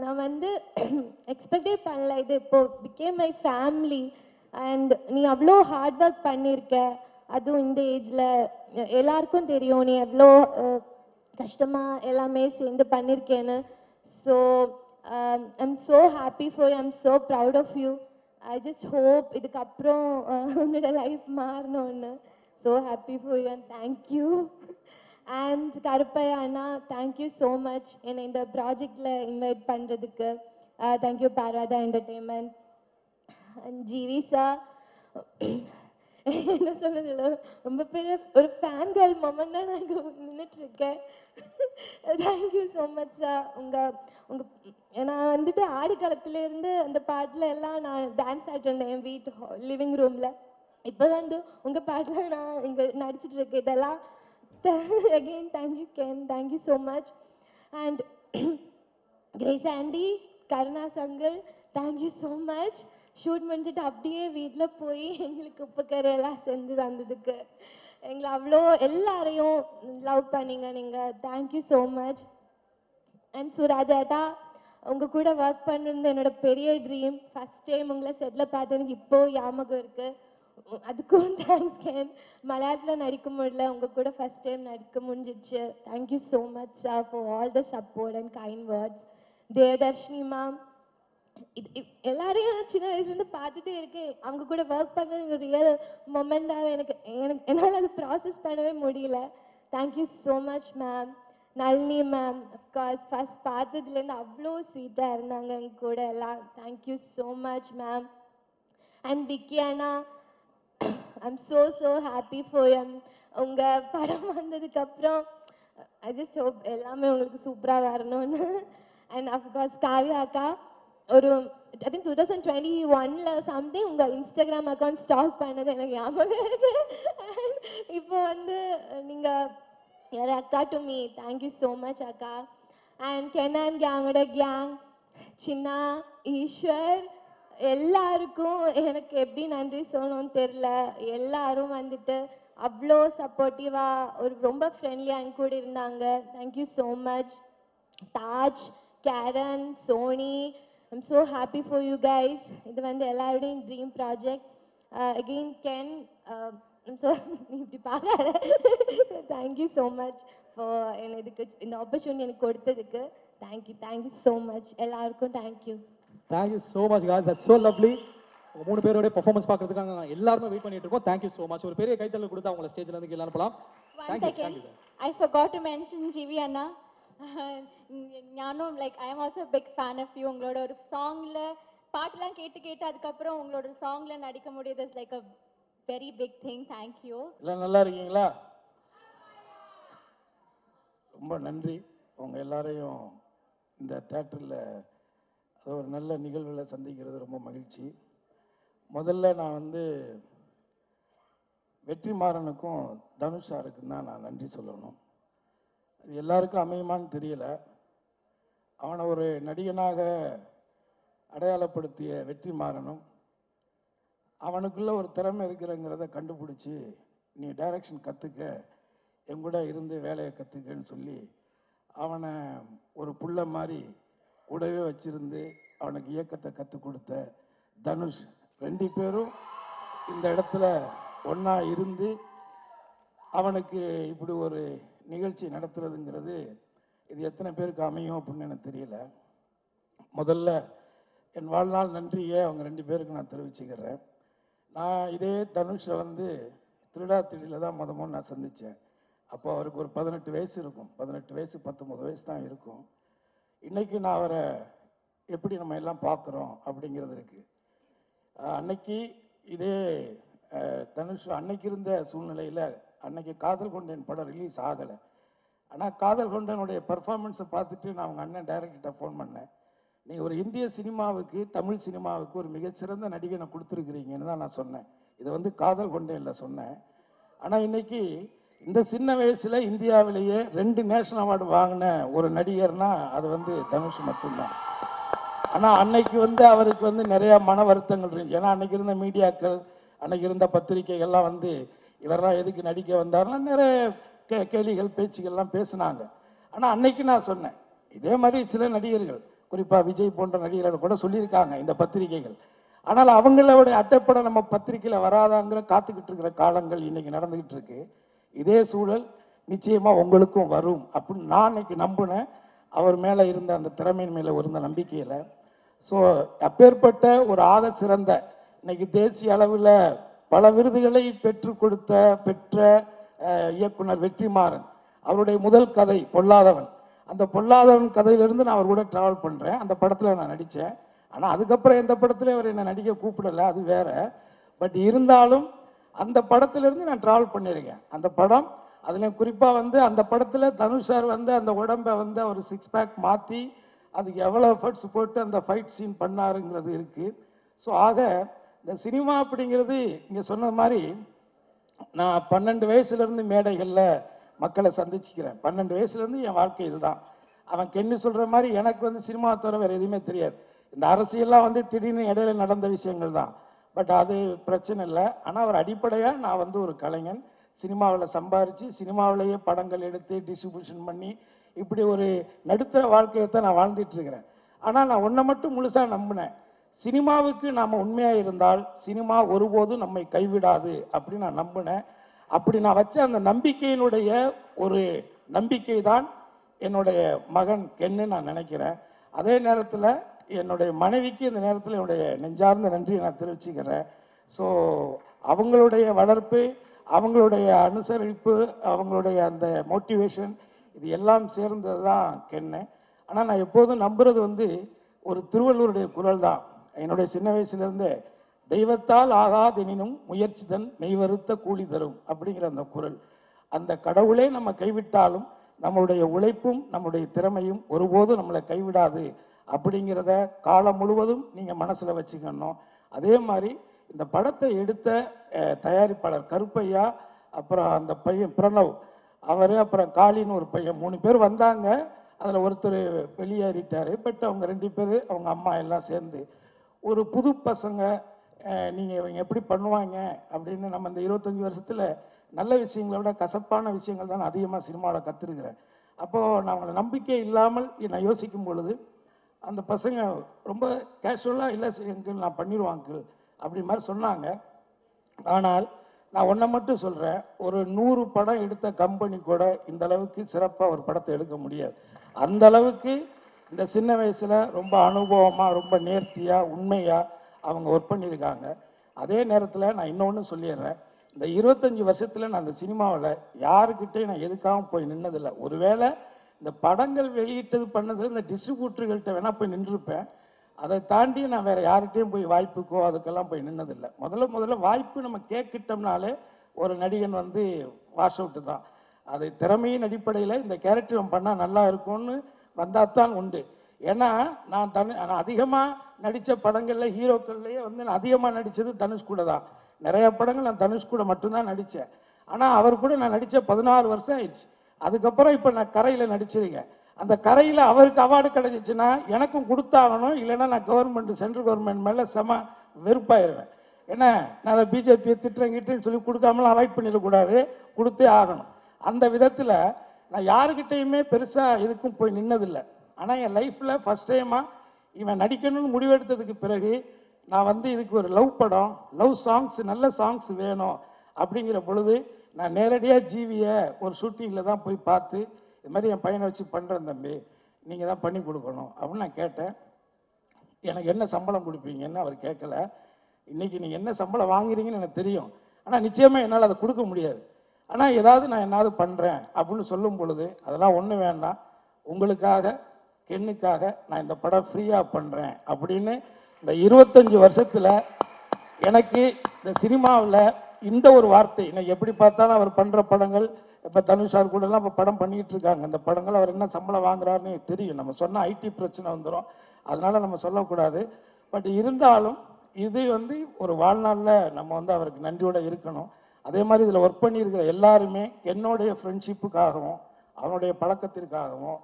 நான் வந்து எக்ஸ்பெக்டே பண்ணல. இது இப்போ பிகேம் மை ஃபேமிலி. அண்ட் நீ அவ்வளோ ஹார்ட் ஒர்க் பண்ணியிருக்க. அதுவும் இந்த ஏஜில் எல்லாருக்கும் தெரியும் நீ எவ்வளோ கஷ்டமாக எல்லாமே சேர்ந்து பண்ணியிருக்கேன்னு. So I am so happy for you. I am so proud of you. I just hope இதுக்கப்புறம் உன்னோட லைஃப் மாறணும்னு. So happy for you and thank you. And Karuppaiya அண்ணா, தேங்க்யூ ஸோ மச் என்னை இந்த ப்ராஜெக்டில் இன்வைட் பண்ணுறதுக்கு. Thank you Parvatha entertainment. And GV sir, என்ன சொல்றது, ரொம்ப பெரிய ஒரு ஃபேன் கேர்ள் மொமெண்டாக நான் இங்கே நின்றுட்டுருக்கேன். Thank you so much sir. நான் வந்துட்டு ஆடி காலத்துலேருந்து அந்த பாட்டில் எல்லாம் நான் டான்ஸ் ஆடிட்டு இருந்தேன் என் வீட்டு லிவிங் ரூமில். இப்போ வந்து உங்கள் பாட்டில் நான் இங்கே நடிச்சிட்ருக்கேன். இதெல்லாம் again thank you Ken, thank you so much. And Grace Andy, Karuna Sangal, thank you so much. Shoot முடிஞ்சிட்டு அப்படியே வீட்டில் போய் எங்களுக்கு உப்பு கரையெல்லாம் செஞ்சு தந்ததுக்கு எங்களை அவ்வளோ எல்லாரையும் லவ் பண்ணீங்க நீங்கள். Thank you so much. அண்ட் சுராஜாட்டா, உங்கள் கூட ஒர்க் பண்ணுறது என்னோட பெரிய ட்ரீம். ஃபஸ்ட் டைம் உங்களை செட்டில் பார்த்து எனக்கு இப்போது ஞாபகம் இருக்குது. அதுக்கும் தேங்க்ஸ் கேன். மலையாளத்தில் நடிக்க முடியல, உங்கள் கூட ஃபஸ்ட் டைம் நடிக்க முடிஞ்சிச்சு. Thank you so much sir for all the support and kind words. Devadarshini ma'am, எல்லாரையும் நான் சின்ன வயசுலேருந்து பார்த்துட்டே இருக்கேன். அவங்க கூட ஒர்க் பண்ணுறது ரியல் மொமெண்டாக எனக்கு என்னால் அது ப்ராசஸ் பண்ணவே முடியல. Thank you so much ma'am. Nalini ma'am, of course first பார்த்ததுலேருந்து அவ்வளோ ஸ்வீட்டாக இருந்தாங்க எங்க கூட எல்லாம். Thank you so much ma'am. And Vicky அண்ணா, I'm so happy for you. உங்கள் படம் வந்ததுக்கப்புறம் ஐ ஜஸ்ட் ஹோப் எல்லாமே உங்களுக்கு சூப்பராக வரணும்னு. அண்ட் அஃப்கோர்ஸ் காவ்யா அக்கா ஒரு ஐ திங்க் 2021 சம்திங் உங்கள் இன்ஸ்டாகிராம் அக்கௌண்ட் ஸ்டாக் பண்ணது எனக்கு ஞாபகம் இருக்கு. இப்போ வந்து நீங்கள் யார் அக்கா to me, thank you so much அக்கா. அண்ட் கெனான் கேங்கோட கேங், சின்னா, ஈஸ்வர், எல்லாருக்கும் எனக்கு எப்படி நன்றி சொல்லணும்னு தெரில. எல்லாரும் வந்துட்டு அவ்வளோ சப்போர்ட்டிவாக ஒரு ரொம்ப ஃப்ரெண்ட்லியாக என் கூட இருந்தாங்க. Thank you so much. Taj, Karen, Soni, I'm so happy for you guys. இது வந்து எல்லாருடையும் dream project. Again Ken, so நீ இப்படி பார்க்காத. தேங்க்யூ ஸோ மச் ஃபார் இதுக்கு இந்த ஆப்பர்ச்சுனிட்டி எனக்கு கொடுத்ததுக்கு. தேங்க்யூ ஸோ மச் எல்லாருக்கும். Thank you so much guys, that's so lovely. உங்க 3 பேரோட பெர்ஃபார்மன்ஸ் பார்க்கிறதுக்காக நாங்க எல்லாரும் வெயிட் பண்ணிட்டு இருக்கோம். Thank you so much. ஒரு பெரிய கைத்தட்டல் கொடுத்து அவங்கள ஸ்டேஜ்ல இருந்து கீழ அனுப்பலாம். One second. I forgot to mention GV Anna. ஞானம், like I am also a big fan of you. உங்களோட ஒரு சாங்ல பாட்டெல்லாம் கேட்டு அதுக்கப்புறம் உங்களோட சாங்ல நடிக்க முடியுது is like a very big thing. Thank you. எல்லாம் நல்லா இருக்கீங்களா? ரொம்ப நன்றி. உங்க எல்லாரையும் இந்த தியேட்டரில் அது ஒரு நல்ல நிகழ்வில் சந்திக்கிறது ரொம்ப மகிழ்ச்சி. முதல்ல நான் வந்து வெற்றிமாறனுக்கும் தனுஷ் சாருக்கும் தான் நான் நன்றி சொல்லணும். அது எல்லாருக்கும் அமையுமான்னு தெரியல. அவனை ஒரு நடிகனாக அடையாளப்படுத்திய வெற்றிமாறனும் அவனுக்குள்ள ஒரு திறமை இருக்கிறங்கிறத கண்டுபிடிச்சி நீ டைரக்ஷன் கற்றுக்க, எங்கூட இருந்து வேலையை கற்றுக்கன்னு சொல்லி அவனை ஒரு புள்ள மாதிரி கூடவே வச்சிருந்து அவனுக்கு இயக்கத்தை கற்றுக் கொடுத்த தனுஷ், 2 பேரும் இந்த இடத்துல ஒன்றா இருந்து அவனுக்கு இப்படி ஒரு நிகழ்ச்சி நடத்துறதுங்கிறது இது எத்தனை பேருக்கு அமையும் அப்படின்னு எனக்கு தெரியல. முதல்ல என் வாழ்நாள் நன்றியை அவங்க 2 பேருக்கு நான் தெரிவிச்சுக்கிறேன். நான் இதே தனுஷை வந்து திருடா திடீரில் தான் முதல்ல நான் சந்தித்தேன். அப்போ அவருக்கு ஒரு 18 வயசு இருக்கும், 18 வயசு 19 வயசு தான் இருக்கும். இன்றைக்கி நான் அவரை எப்படி நம்ம எல்லாம் பார்க்குறோம் அப்படிங்கிறது இருக்குது. அன்னைக்கு இதே தனுஷ் அன்னைக்கு இருந்த சூழ்நிலையில் அன்னைக்கு காதல் கொண்டேன் படம் ரிலீஸ் ஆகலை. ஆனால் காதல் கொண்டனுடைய பர்ஃபார்மன்ஸை பார்த்துட்டு நான் அவங்க அண்ணன் டைரக்டர்கிட்ட ஃபோன் பண்ணேன். நீங்கள் ஒரு இந்திய சினிமாவுக்கு, தமிழ் சினிமாவுக்கு ஒரு மிகச்சிறந்த நடிகனை கொடுத்துருக்குறீங்கன்னு தான் நான் சொன்னேன். இதை வந்து காதல் கொண்டேன்ல சொன்னேன். ஆனால் இன்னைக்கு இந்த சின்ன வயசில் இந்தியாவிலேயே 2 நேஷனல் அவார்டு வாங்கின ஒரு நடிகர்னா அது வந்து தனுஷ் மட்டும்தான். ஆனால் அன்னைக்கு வந்து அவருக்கு வந்து நிறையா மன வருத்தங்கள் இருந்துச்சு. ஏன்னா அன்னைக்கு இருந்த மீடியாக்கள், அன்னைக்கு இருந்த பத்திரிகைகள்லாம் வந்து இவரெல்லாம் எதுக்கு நடிக்க வந்தாருன்னா நிறைய கேலிகள் பேச்சுகள்லாம் பேசினாங்க. ஆனால் அன்னைக்கு நான் சொன்னேன், இதே மாதிரி சில நடிகர்கள், குறிப்பாக விஜய் போன்ற நடிகர்கள் கூட சொல்லியிருக்காங்க இந்த பத்திரிகைகள். ஆனால் அவங்களோட அட்டைப்படம் நம்ம பத்திரிகையில் வராதாங்கிற காத்துக்கிட்டு இருக்கிற காலங்கள் இன்னைக்கு நடந்துக்கிட்டு இருக்கு. இதே சூழல் நிச்சயமாக உங்களுக்கும் வரும் அப்படின்னு நான் இன்னைக்கு நம்பினேன். அவர் மேலே இருந்த அந்த திறமையின் மேலே இருந்த நம்பிக்கையில். ஸோ அப்பேற்பட்ட ஒரு ஆக சிறந்த இன்னைக்கு தேசிய அளவில் பல விருதுகளை பெற்ற இயக்குனர் வெற்றிமாறன், அவருடைய முதல் கதை பொல்லாதவன். அந்த பொல்லாதவன் கதையிலிருந்து நான் அவர் கூட ட்ராவல் பண்ணுறேன். அந்த படத்தில் நான் நடித்தேன். ஆனால் அதுக்கப்புறம் எந்த படத்துலையும் அவர் என்னை நடிக்க கூப்பிடலை, அது வேற. பட் இருந்தாலும் அந்த படத்திலிருந்து நான் ட்ராவல் பண்ணியிருக்கேன். அந்த படம் அதில் குறிப்பாக வந்து அந்த படத்தில் தனுஷ் சார் வந்து அந்த உடம்பை வந்து அவர் 6 பேக் மாற்றி அதுக்கு எவ்வளோ எஃபர்ட்ஸ் போட்டு அந்த ஃபைட் சீன் பண்ணாருங்கிறது இருக்குது. ஸோ ஆக இந்த சினிமா அப்படிங்கிறது இங்கே சொன்ன மாதிரி நான் 12 வயசுலேருந்து மேடைகளில் மக்களை சந்திச்சுக்கிறேன். 12 வயசுலேருந்து என் வாழ்க்கை இதுதான். அவன் கென்னு சொல்கிற மாதிரி எனக்கு வந்து சினிமா தவிர வேறு எதுவுமே தெரியாது. இந்த அரசியல்லாம் வந்து திடீர்னு இடையில நடந்த விஷயங்கள் தான். பட் அது பிரச்சனை இல்லை. ஆனால் ஒரு அடிப்படையாக நான் வந்து ஒரு கலைஞன், சினிமாவில் சம்பாரித்து சினிமாவிலேயே படங்கள் எடுத்து டிஸ்ட்ரிபியூஷன் பண்ணி இப்படி ஒரு நடுத்தர வாழ்க்கையை தான் நான் வாழ்ந்துட்டு இருக்கிறேன். ஆனால் நான் ஒன்றை மட்டும் முழுசாக நம்பினேன், சினிமாவுக்கு நாம் உண்மையாக இருந்தால் சினிமா ஒருபோதும் நம்மை கைவிடாது அப்படின்னு நான் நம்பினேன். அப்படி நான் வச்ச அந்த நம்பிக்கையினுடைய ஒரு நம்பிக்கை தான் என்னுடைய மகன் கென்னு நான் நினைக்கிறேன். அதே நேரத்தில் என்னுடைய மனைவிக்கு இந்த நேரத்தில் என்னுடைய நெஞ்சார்ந்த நன்றியை நான் தெரிவிச்சுக்கிறேன். ஸோ அவங்களுடைய வளர்ப்பு, அவங்களுடைய அனுசரிப்பு, அவங்களுடைய அந்த மோட்டிவேஷன், இது எல்லாம் சேர்ந்தது தான் கென்னு. ஆனால் நான் எப்போதும் நம்புறது வந்து ஒரு திருவள்ளுவருடைய குரல் தான். என்னுடைய சின்ன வயசுலேருந்து தெய்வத்தால் ஆகாதெனினும் முயற்சி தன் மெய்வருத்த கூலி தரும் அப்படிங்கிற அந்த குரல். அந்த கடவுளே நம்ம கைவிட்டாலும் நம்மளுடைய உழைப்பும் நம்முடைய திறமையும் ஒருபோதும் நம்மளை கைவிடாது அப்படிங்கிறத காலம் முழுவதும் நீங்கள் மனசில் வச்சுக்கணும். அதே மாதிரி இந்த படத்தை எடுத்த தயாரிப்பாளர் கருப்பையா, அப்புறம் அந்த பையன் பிரணவ் அவர், அப்புறம் காளின்னு ஒரு பையன், 3 பேர் வந்தாங்க. அதில் ஒருத்தர் வெளியேறிட்டார். பட் அவங்க 2 பேர் அவங்க அம்மா எல்லாம் சேர்ந்து ஒரு புது பசங்க நீங்கள் இவங்க எப்படி பண்ணுவாங்க அப்படின்னு நம்ம இந்த 25 வருஷத்தில் நல்ல விஷயங்களை விட கசப்பான விஷயங்கள் தான் அதிகமாக சினிமாவில் கற்றுருக்கிறேன். அப்போது நான் அவங்களை நம்பிக்கை இல்லாமல் நான் யோசிக்கும் பொழுது அந்த பசங்க ரொம்ப கேஷுவலாக இல்லை அங்கிள் நான் பண்ணிடுவேன் அங்கிள் அப்படி மாதிரி சொன்னாங்க. ஆனால் நான் ஒன்றை மட்டும் சொல்கிறேன், ஒரு 100 படம் எடுத்த கம்பெனி கூட இந்த அளவுக்கு சிறப்பாக ஒரு படத்தை எடுக்க முடியாது. அந்த அளவுக்கு இந்த சின்ன வயசில் ரொம்ப அனுபவமாக ரொம்ப நேர்த்தியாக உண்மையாக அவங்க ஒர்க் பண்ணியிருக்காங்க. அதே நேரத்தில் நான் இன்னொன்று சொல்லிடுறேன், இந்த 25 வருஷத்தில் நான் இந்த சினிமாவில் யாருக்கிட்டே நான் எதுக்காகவும் போய் நின்னதில்லை. ஒருவேளை இந்த படங்கள் வெளியிட்டது பண்ணது இந்த டிஸ்ட்ரிபியூட்டர்கள்ட்ட வேணால் போய் நின்றுருப்பேன். அதை தாண்டி நான் வேறு யார்கிட்டையும் போய் வாய்ப்புக்கோ அதுக்கெல்லாம் போய் நின்னதில்லை. முதல்ல வாய்ப்பு நம்ம கேட்கிட்டோம்னாலே ஒரு நடிகன் வந்து வாஷ் அவுட்டு தான். அது திறமையின் அடிப்படையில் இந்த கேரக்டர் நம்ம பண்ணால் நல்லா இருக்கும்னு வந்தால் தான் உண்டு. ஏன்னா நான் அதிகமாக நடித்த படங்களில் ஹீரோக்கள்லேயே வந்து நான் அதிகமாக நடித்தது தனுஷ் கூட தான். நிறையா படங்கள் நான் தனுஷ் கூட மட்டும்தான் நடித்தேன். ஆனால் அவர் கூட நான் நடித்த 16 வருஷம் ஆயிடுச்சு. அதுக்கப்புறம் இப்போ நான் கரையில் நடிச்சிருக்கேன். அந்த கரையில் அவருக்கு அவார்டு கிடைச்சிச்சுன்னா எனக்கும் கொடுத்தாகணும், இல்லைன்னா நான் கவர்மெண்ட் சென்ட்ரல் கவர்மெண்ட் மேலே செம வெறுப்பாயிருவேன். ஏன்னா நான் அதை பிஜேபியை திட்டுறேங்கிட்டேன்னு சொல்லி கொடுக்காமலாம் அவாய்ட் பண்ணிடக்கூடாது, கொடுத்தே ஆகணும். அந்த விதத்தில் நான் யாருக்கிட்டையுமே பெருசாக எதுக்கும் போய் நின்னதில்லை. ஆனால் என் லைஃப்பில் ஃபஸ்ட் டைமாக இவன் நடிக்கணும்னு முடிவெடுத்ததுக்கு பிறகு நான் வந்து இதுக்கு ஒரு லவ் படம், லவ் சாங்ஸ், நல்ல சாங்ஸ் வேணும் அப்படிங்கிற பொழுது நான் நேரடியாக ஜீவியை ஒரு ஷூட்டிங்கில் தான் போய் பார்த்து இது மாதிரி என் பையனை வச்சு பண்ணுறேன் தம்பி, நீங்கள் தான் பண்ணி கொடுக்கணும் அப்படின்னு நான் கேட்டேன். எனக்கு என்ன சம்பளம் கொடுப்பீங்கன்னு அவர் கேட்கல. இன்றைக்கி நீங்கள் என்ன சம்பளம் வாங்குறீங்கன்னு எனக்கு தெரியும், ஆனால் நிச்சயமாக என்னால் அதை கொடுக்க முடியாது. ஆனால் ஏதாவது நான் என்னாவது பண்ணுறேன் அப்படின்னு சொல்லும் பொழுது அதெல்லாம் ஒன்றும் வேண்டாம், உங்களுக்காக கென்னுக்காக நான் இந்த படம் ஃப்ரீயாக பண்ணுறேன் அப்படின்னு இந்த 25 வருஷத்தில் எனக்கு இந்த சினிமாவில் இந்த ஒரு வார்த்தை, இன்னைக்கு எப்படி பார்த்தாலும் அவர் பண்ணுற படங்கள், இப்போ தனுஷார் கூடலாம் இப்போ படம் பண்ணிகிட்டு இருக்காங்க. இந்த படங்கள் அவர் என்ன சம்பளம் வாங்குறாருன்னு தெரியும். நம்ம சொன்னால் ஐடி பிரச்சனை வந்துடும், அதனால நம்ம சொல்லக்கூடாது. பட் இருந்தாலும் இது வந்து ஒரு வாழ்நாளில் நம்ம வந்து அவருக்கு நன்றியோடு இருக்கணும். அதே மாதிரி இதில் ஒர்க் பண்ணியிருக்கிற எல்லாருமே என்னுடைய ஃப்ரெண்ட்ஷிப்புக்காகவும் அவனுடைய பழக்கத்திற்காகவும்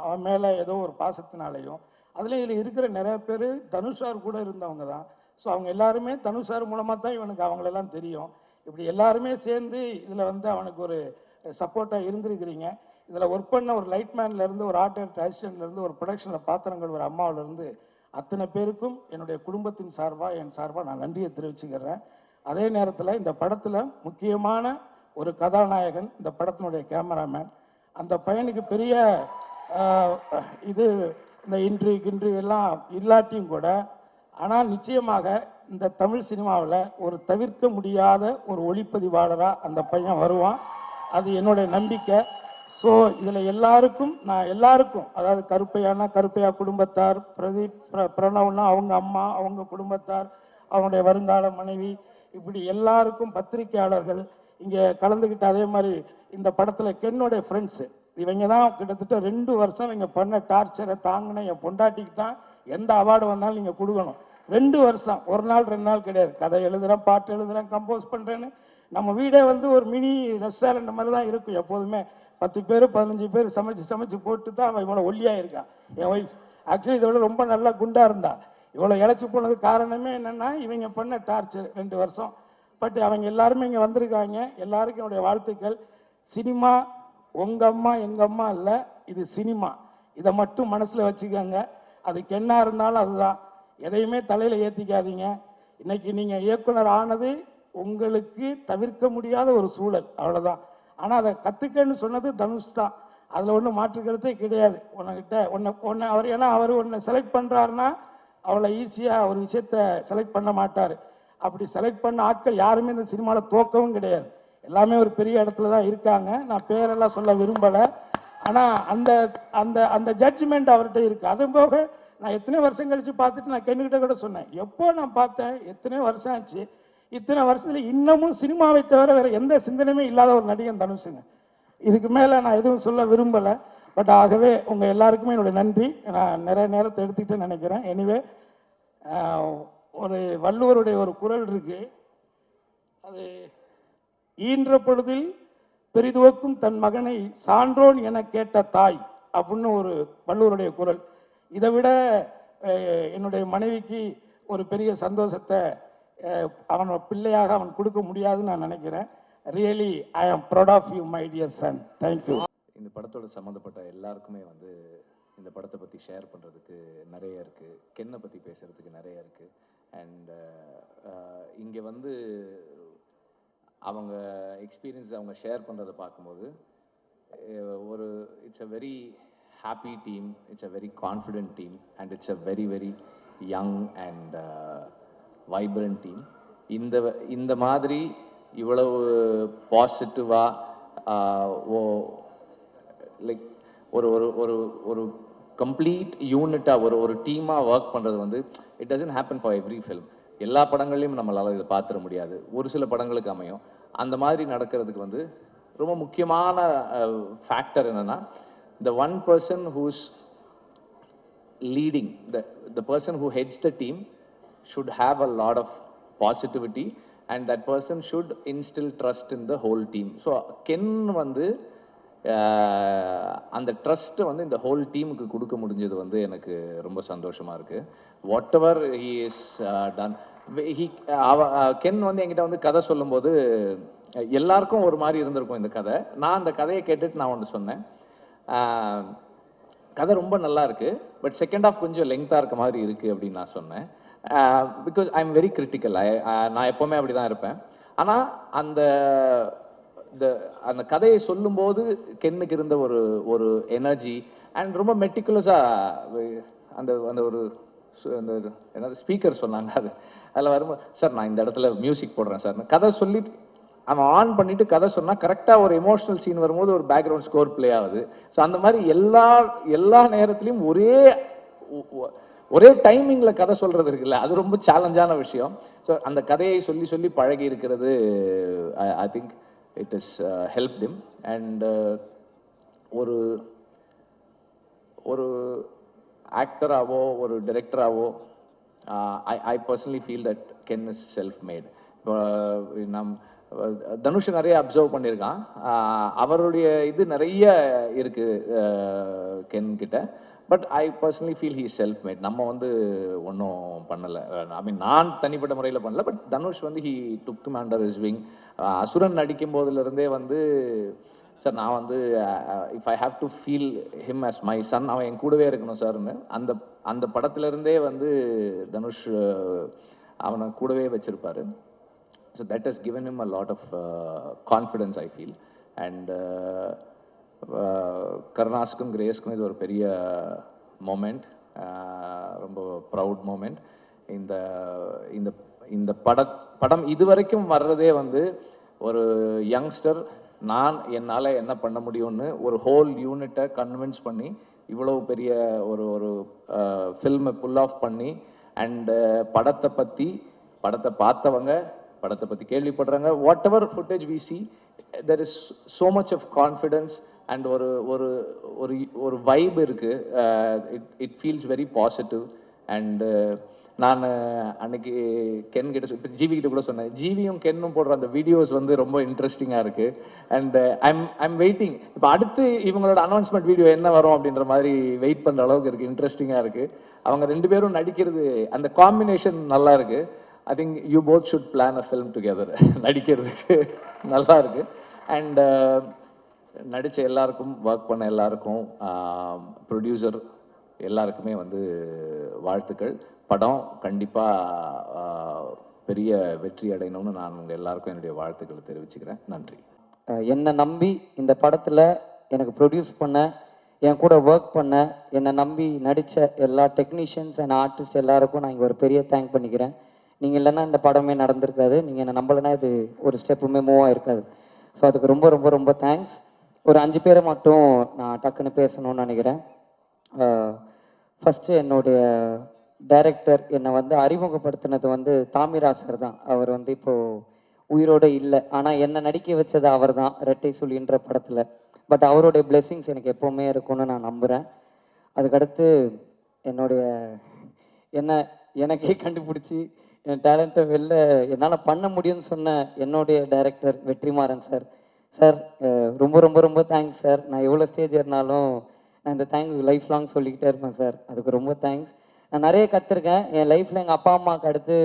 அவன் மேலே ஏதோ ஒரு பாசத்தினாலையும் அதில் இதில் இருக்கிற நிறைய பேர் தனுஷார் கூட இருந்தவங்க தான். ஸோ அவங்க எல்லாருமே தனுஷார் மூலமாக தான் இவனுக்கு அவங்களெல்லாம் தெரியும். இப்படி எல்லாருமே சேர்ந்து இதில் வந்து அவனுக்கு ஒரு சப்போர்ட்டாக இருந்திருக்கிறீங்க. இதில் ஒர்க் பண்ண ஒரு லைட்மேன்லேருந்து ஒரு ஆர்ட் டைரக்டர் அசிஸ்டன்ட்லேருந்து ஒரு ப்ரொடக்ஷனில் பாத்திரங்கள் ஒரு அம்மாவிலேருந்து அத்தனை பேருக்கும் என்னுடைய குடும்பத்தின் சார்பாக என் சார்பாக நான் நன்றியை தெரிவிச்சுக்கிறேன். அதே நேரத்தில் இந்த படத்தில் முக்கியமான ஒரு கதாநாயகன் இந்த படத்தினுடைய கேமராமேன். அந்த பையனுக்கு பெரிய இது இந்த இன்று எல்லாம் இல்லாட்டியும் கூட, ஆனால் நிச்சயமாக இந்த தமிழ் சினிமாவில் ஒரு தவிர்க்க முடியாத ஒரு ஒளிப்பதிவாளராக அந்த பையன் வருவான், அது என்னுடைய நம்பிக்கை. ஸோ இதில் எல்லாருக்கும் அதாவது கருப்பையா குடும்பத்தார், பிரதீப் பிரணவ்னா அவங்க அம்மா அவங்க குடும்பத்தார், அவனுடைய வருங்கால மனைவி, இப்படி எல்லாருக்கும் பத்திரிகையாளர்கள் இங்கே கலந்துக்கிட்டு, அதே மாதிரி இந்த படத்தில் கென்னோடைய ஃப்ரெண்ட்ஸு இவங்க தான் கிட்டத்தட்ட 2 வருஷம் இவங்க பண்ண டார்ச்சரை தாங்கின என் பொண்டாட்டிக்கு தான் எந்த அவார்டு வந்தாலும் நீங்கள் கொடுக்கணும். 2 வருஷம், ஒரு நாள் 2 நாள் கிடையாது. கதை எழுதுகிறேன், பாட்டு எழுதுகிறேன், கம்போஸ் பண்ணுறேன்னு நம்ம வீடே வந்து ஒரு மினி ரெஸ்டாரண்ட் மாதிரி தான் இருக்கும். எப்போதுமே 10 பேர் 15 பேர் சமைச்சு போட்டு தான் அவன் இவ்வளோ ஒல்லியாக இருக்கா. என் ஒய்ஃப் ஆக்சுவலி இதோட ரொம்ப நல்லா குண்டாக இருந்தா. இவ்வளோ இழைச்சி போனது காரணமே என்னென்னா இவங்க பண்ண டார்ச்சர் 2 வருஷம். பட் அவங்க எல்லாருமே இங்கே வந்திருக்காங்க. எல்லாருக்கும் என்னுடைய வாழ்த்துக்கள். சினிமா உங்கள் அம்மா எங்கள் அம்மா இல்லை, இது சினிமா. இதை மட்டும் மனசில் வச்சுக்கோங்க. அதுக்கு என்ன இருந்தாலும் அதுதான். எதையுமே தலையில் ஏற்றிக்காதீங்க. இன்னைக்கு நீங்கள் இயக்குனர் ஆனது உங்களுக்கு தவிர்க்க முடியாத ஒரு சூழல், அவ்வளோதான். ஆனால் அதை கற்றுக்கன்னு சொன்னது தனுஷ் தான், அதில் ஒன்றும் மாற்றுக்கிறதே கிடையாது. உன்னை அவர் ஏன்னா அவர் ஒன்றை செலக்ட் பண்ணுறாருன்னா அவ்வளோ ஈஸியாக ஒரு விஷயத்தை செலக்ட் பண்ண மாட்டார். அப்படி செலக்ட் பண்ண ஆட்கள் யாருமே இந்த சினிமாவில் தோக்கவும் கிடையாது. எல்லாமே ஒரு பெரிய இடத்துல தான் இருக்காங்க. நான் பேரெல்லாம் சொல்ல விரும்பலை. ஆனால் அந்த அந்த அந்த ஜட்ஜ்மெண்ட் அவர்கிட்ட இருக்குது. அது போக நான் எத்தனை வருஷம் கழித்து பார்த்துட்டு நான் கென்னுக்கிட்ட கூட சொன்னேன், எப்போ நான் பார்த்தேன், எத்தனை வருஷம் ஆச்சு, இத்தனை வருஷத்தில் இன்னமும் சினிமாவை தவிர வேறு எந்த சிந்தனையுமே இல்லாத ஒரு நடிகன் தனுஷுங்க. இதுக்கு மேலே நான் எதுவும் சொல்ல விரும்பலை. பட் ஆகவே உங்கள் எல்லாருக்குமே என்னுடைய நன்றி. நான் நிறைய நேரத்தை எடுத்துக்கிட்டேன்னு நினைக்கிறேன். எனிவே ஒரு வள்ளுவருடைய ஒரு குறள் இருக்கு, அது ஈன்ற பொழுதில் பெரிதுவக்கும் தன் மகனை சான்றோன் என கேட்ட தாய் அப்படின்னு ஒரு வள்ளுவருடைய குறள். இதை விட என்னுடைய மனைவிக்கு ஒரு பெரிய சந்தோஷத்தை அவனோட பிள்ளையாக அவன் கொடுக்க முடியாதுன்னு நான் நினைக்கிறேன். Really I am proud of you my dear son. Thank you. இந்த படத்தோட சம்மந்தப்பட்ட எல்லாருக்குமே வந்து இந்த படத்தை பற்றி ஷேர் பண்ணுறதுக்கு நிறைய இருக்குது, கென்னை பற்றி பேசுகிறதுக்கு நிறைய இருக்குது. அண்ட் இங்கே வந்து அவங்க எக்ஸ்பீரியன்ஸ் அவங்க ஷேர் பண்ணுறதை பார்க்கும்போது ஒரு it's a very happy team, it's a very confident team and it's a very very young and vibrant team. இந்த மாதிரி இவ்வளவு பாசிட்டிவாக லைக் ஒரு ஒரு ஒரு ஒரு கம்ப்ளீட் யூனிட்டாக ஒரு டீமாக ஒர்க் பண்ணுறது வந்து it doesn't happen for every film. எல்லா படங்கள்லையும் நம்மளால் இதை பார்த்துட முடியாது, ஒரு சில படங்களுக்கு அமையும். அந்த மாதிரி நடக்கிறதுக்கு வந்து ரொம்ப முக்கியமான ஃபேக்டர் என்னென்னா, the one person who's leading, the person who heads the team should have a lot of positivity and that person should instill trust in the whole team. So Ken வந்து அந்த ட்ரஸ்ட்டை வந்து இந்த ஹோல் டீமுக்கு கொடுக்க முடிஞ்சது வந்து எனக்கு ரொம்ப சந்தோஷமாக இருக்குது. What ever he is done, Ken வந்து என்கிட்ட வந்து கதை சொல்லும்போது எல்லாருக்கும் ஒரு மாதிரி இருந்திருக்கும் இந்த கதை. நான் அந்த கதையை கேட்டுட்டு நான் ஒன்று சொன்னேன், கதை ரொம்ப நல்லா இருக்குது பட் செகண்ட் ஹாஃப் கொஞ்சம் லெங்க்தாக இருக்க மாதிரி இருக்குது அப்படின்னு நான் சொன்னேன். Because I am very critical, நான் எப்போவுமே அப்படி தான் இருப்பேன். ஆனால் அந்த கதையை சொல்லும்போது கென்னுக்கு இருந்த ஒரு எனர்ஜி அண்ட் ரொம்ப மெட்டிகுலஸாக அந்த அந்த ஒரு அந்த என்னது ஸ்பீக்கர் சொன்னாங்க, அதில் வரும்போது சார் நான் இந்த இடத்துல மியூசிக் போடுறேன் சார், கதை சொல்லி அவன் ஆன் பண்ணிட்டு கதை சொன்னால் கரெக்டாக ஒரு எமோஷனல் சீன் வரும்போது ஒரு பேக்ரவுண்ட் ஸ்கோர் ப்ளே ஆகுது. ஸோ அந்த மாதிரி எல்லா நேரத்துலையும் ஒரே டைமிங்கில் கதை சொல்கிறது இருக்குல்ல, அது ரொம்ப சேலஞ்சான விஷயம். ஸோ அந்த கதையை சொல்லி சொல்லி பழகி இருக்கிறது I think it is help him. And ஒரு ஆக்டராகவோ ஒரு டிரெக்டராகவோ I personally feel that Ken is self made. Dhanush நிறைய அப்சர்வ் பண்ணியிருக்கான், அவருடைய இது நிறைய இருக்குது கென் கிட்ட. But I personally feel he self made. நம்ம வந்து ஒன்றும் பண்ணலை, ஐ மீன் நான் தனிப்பட்ட முறையில் பண்ணல. பட் தனுஷ் வந்து he took him under his wing. Asuran நடிக்கும் போதுலேருந்தே வந்து சார் நான் வந்து if I have to feel him as my son, அவன் என் கூடவே இருக்கணும் சார்னு அந்த படத்துலேருந்தே வந்து தனுஷ் அவனை கூடவே வச்சுருப்பார். So that has given him a lot of confidence I feel. And கருணாஸுக்கும் கிரேஸ்க்கும் இது ஒரு பெரிய மொமெண்ட், ரொம்ப ப்ரவுட் மொமெண்ட். இந்த படம் இது வரைக்கும் வர்றதே வந்து ஒரு யங்ஸ்டர் நான் என்னால் என்ன பண்ண முடியும்னு ஒரு ஹோல் யூனிட்டை கன்வின்ஸ் பண்ணி இவ்வளோ பெரிய ஒரு ஃபில்மை புல் ஆஃப் பண்ணி அண்டு படத்தை பார்த்தவங்க படத்தை பற்றி கேள்விப்படுறாங்க. Whatever footage we see, there is so much of confidence and ஒரு வைப் இருக்குது. It feels very positive. And நான் அன்னைக்கு கென் கிட்ட இப்போ ஜிவி கிட்ட கூட சொன்னேன், ஜிவியும் கென்னும் போடுற அந்த வீடியோஸ் வந்து ரொம்ப இன்ட்ரெஸ்டிங்காக இருக்குது. அண்ட் ஐம் வெயிட்டிங், இப்போ அடுத்து இவங்களோட அனௌன்ஸ்மெண்ட் வீடியோ என்ன வரும் அப்படின்ற மாதிரி வெயிட் பண்ணுற அளவுக்கு இருக்குது, இன்ட்ரெஸ்டிங்காக இருக்குது. அவங்க ரெண்டு பேரும் நடிக்கிறது அந்த காம்பினேஷன் நல்லா இருக்குது. I think you both should plan a film together. நடிக்கிறதுக்கு நல்லா இருக்குது. அண்ட் நடித்த எல்லாருக்கும், ஒர்க் பண்ண எல்லாருக்கும், ப்ரொடியூசர் எல்லாருக்குமே வந்து வாழ்த்துக்கள். படம் கண்டிப்பாக பெரிய வெற்றி அடையணும்னு நான் உங்கள் எல்லாருக்கும் என்னுடைய வாழ்த்துக்களை தெரிவிச்சுக்கிறேன். நன்றி. என்னை நம்பி இந்த படத்தில் எனக்கு ப்ரொடியூஸ் பண்ண, என் கூட ஒர்க் பண்ண, என்னை நம்பி நடித்த எல்லா டெக்னீஷியன்ஸ் அண்ட் ஆர்டிஸ்ட் எல்லாருக்கும் நான் இங்கே ஒரு பெரிய தேங்க் பண்ணிக்கிறேன். நீங்கள் இல்லைன்னா இந்த படமே நடந்திருக்காது, நீங்கள் என்னை நம்பலைன்னா இது ஒரு ஸ்டெப்புமே மூவ் ஆகிருக்காது. ஸோ அதுக்கு ரொம்ப ரொம்ப ரொம்ப தேங்க்ஸ். ஒரு 5 பேரை மட்டும் நான் டக்குன்னு பேசணும்னு நினைக்கிறேன். ஃபஸ்ட்டு என்னுடைய டைரக்டர் என்னை வந்து அறிமுகப்படுத்தினது வந்து தாமிரா சார் தான். அவர் வந்து இப்போது உயிரோடு இல்லை, ஆனால் என்னை நடிக்க வச்சது அவர் தான் ரெட்டை சுழின்ற படத்தில். பட் அவருடைய பிளெஸ்ஸிங்ஸ் எனக்கு எப்போவுமே இருக்கும்னு நான் நம்புகிறேன். அதுக்கடுத்து என்னுடைய எனக்கே கண்டுபிடிச்சி என் டேலண்ட்டை வெளில என்னால் பண்ண முடியும்னு சொன்ன என்னுடைய டைரக்டர் வெற்றிமாறன் சார். சார் ரொம்ப ரொம்ப ரொம்ப தேங்க்ஸ் சார். நான் எவ்வளோ ஸ்டேஜ் ஏறினாலும் நான் இந்த தேங்க்யூ லைஃப் லாங் சொல்லிக்கிட்டே இருப்பேன் சார். அதுக்கு ரொம்ப தேங்க்ஸ். நான் நிறைய கற்றுருக்கேன் என் லைஃப்பில். எங்கள் அப்பா அம்மாவுக்கு அடுத்து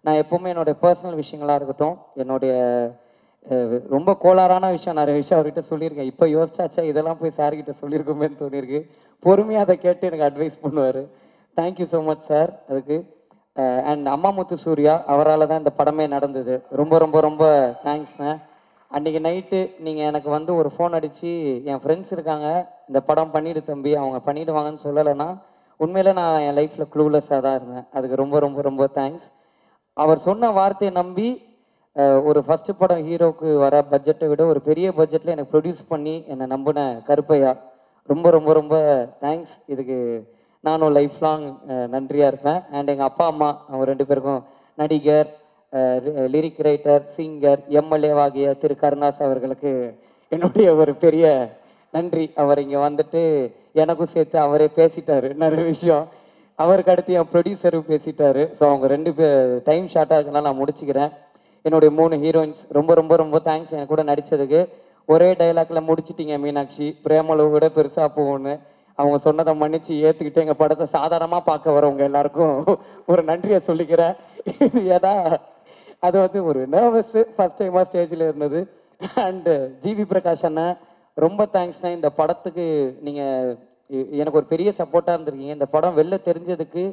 நான் எப்போவுமே என்னுடைய பர்சனல் விஷயங்களாக இருக்கட்டும், என்னுடைய ரொம்ப கோளாறான விஷயம் நிறைய விஷயம் அவர்கிட்ட சொல்லியிருக்கேன். இப்போ யோசிச்சாச்சா இதெல்லாம் போய் சார்கிட்ட சொல்லியிருக்கோமேன்னு தோணியிருக்கு. பொறுமையாக அதை கேட்டு எனக்கு அட்வைஸ் பண்ணுவார். தேங்க்யூ ஸோ மச் சார் அதுக்கு. அண்ட் அம்மா முத்து சூர்யா, அவரால் தான் இந்த படமே நடந்தது. ரொம்ப ரொம்ப ரொம்ப தேங்க்ஸ்ண்ணே. அன்றைக்கி நைட்டு நீங்கள் எனக்கு வந்து ஒரு ஃபோன் அடித்து என் ஃப்ரெண்ட்ஸ் இருக்காங்க, இந்த படம் பண்ணிவிடு தம்பி, அவங்க பண்ணிவிடுவாங்கன்னு சொல்லலைன்னா உண்மையிலே நான் என் லைஃப்பில் க்ளூலெஸ்ஸாக தான் இருந்தேன். அதுக்கு ரொம்ப ரொம்ப ரொம்ப தேங்க்ஸ். அவர் சொன்ன வார்த்தையை நம்பி ஒரு ஃபஸ்ட்டு படம் ஹீரோவுக்கு வர பட்ஜெட்டை விட ஒரு பெரிய பட்ஜெட்டில் எனக்கு ப்ரொடியூஸ் பண்ணி என்னை நம்பின கருப்பையா, ரொம்ப ரொம்ப ரொம்ப தேங்க்ஸ். இதுக்கு நானும் லைஃப் லாங் நன்றியாக இருப்பேன். அண்ட் எங்கள் அப்பா அம்மா அவங்க 2 பேருக்கும் நடிகர், லிரிக் ரைட்டர், சிங்கர், எம்எல்ஏவாகிய திரு கருணாஸ் அவர்களுக்கு என்னுடைய ஒரு பெரிய நன்றி. அவர் இங்கே வந்துட்டு எனக்கும் சேர்த்து அவரே பேசிட்டாரு நிறைய விஷயம். அவருக்கு அடுத்து என் ப்ரொடியூசரும் பேசிட்டாரு. ஸோ அவங்க 2 பேர் டைம் ஷார்ட்டாக இருக்குனால நான் முடிச்சுக்கிறேன். என்னுடைய 3 ஹீரோயின்ஸ் ரொம்ப ரொம்ப ரொம்ப தேங்க்ஸ் எனக்கு கூட நடித்ததுக்கு. ஒரே டைலாக்ல முடிச்சிட்டிங்க மீனாட்சி, பிரேமலு விட பெருசாக போகும்னு. அவங்க சொன்னதை மன்னிச்சு ஏற்றுக்கிட்டு எங்கள் படத்தை சாதாரணமாக பார்க்க வரவங்க எல்லாருக்கும் ஒரு நன்றியை சொல்லிக்கிறேன். ஏன்னா அது வந்து ஒரு நர்வஸ்ஸு ஃபஸ்ட் டைமாக ஸ்டேஜில் இருந்தது. அண்டு ஜிவி பிரகாஷ் அண்ணன் ரொம்ப தேங்க்ஸ்ண்ணே. இந்த படத்துக்கு நீங்கள் எனக்கு ஒரு பெரிய சப்போர்ட்டாக இருந்திருக்கீங்க. இந்த படம் வெளில தெரிஞ்சதுக்கு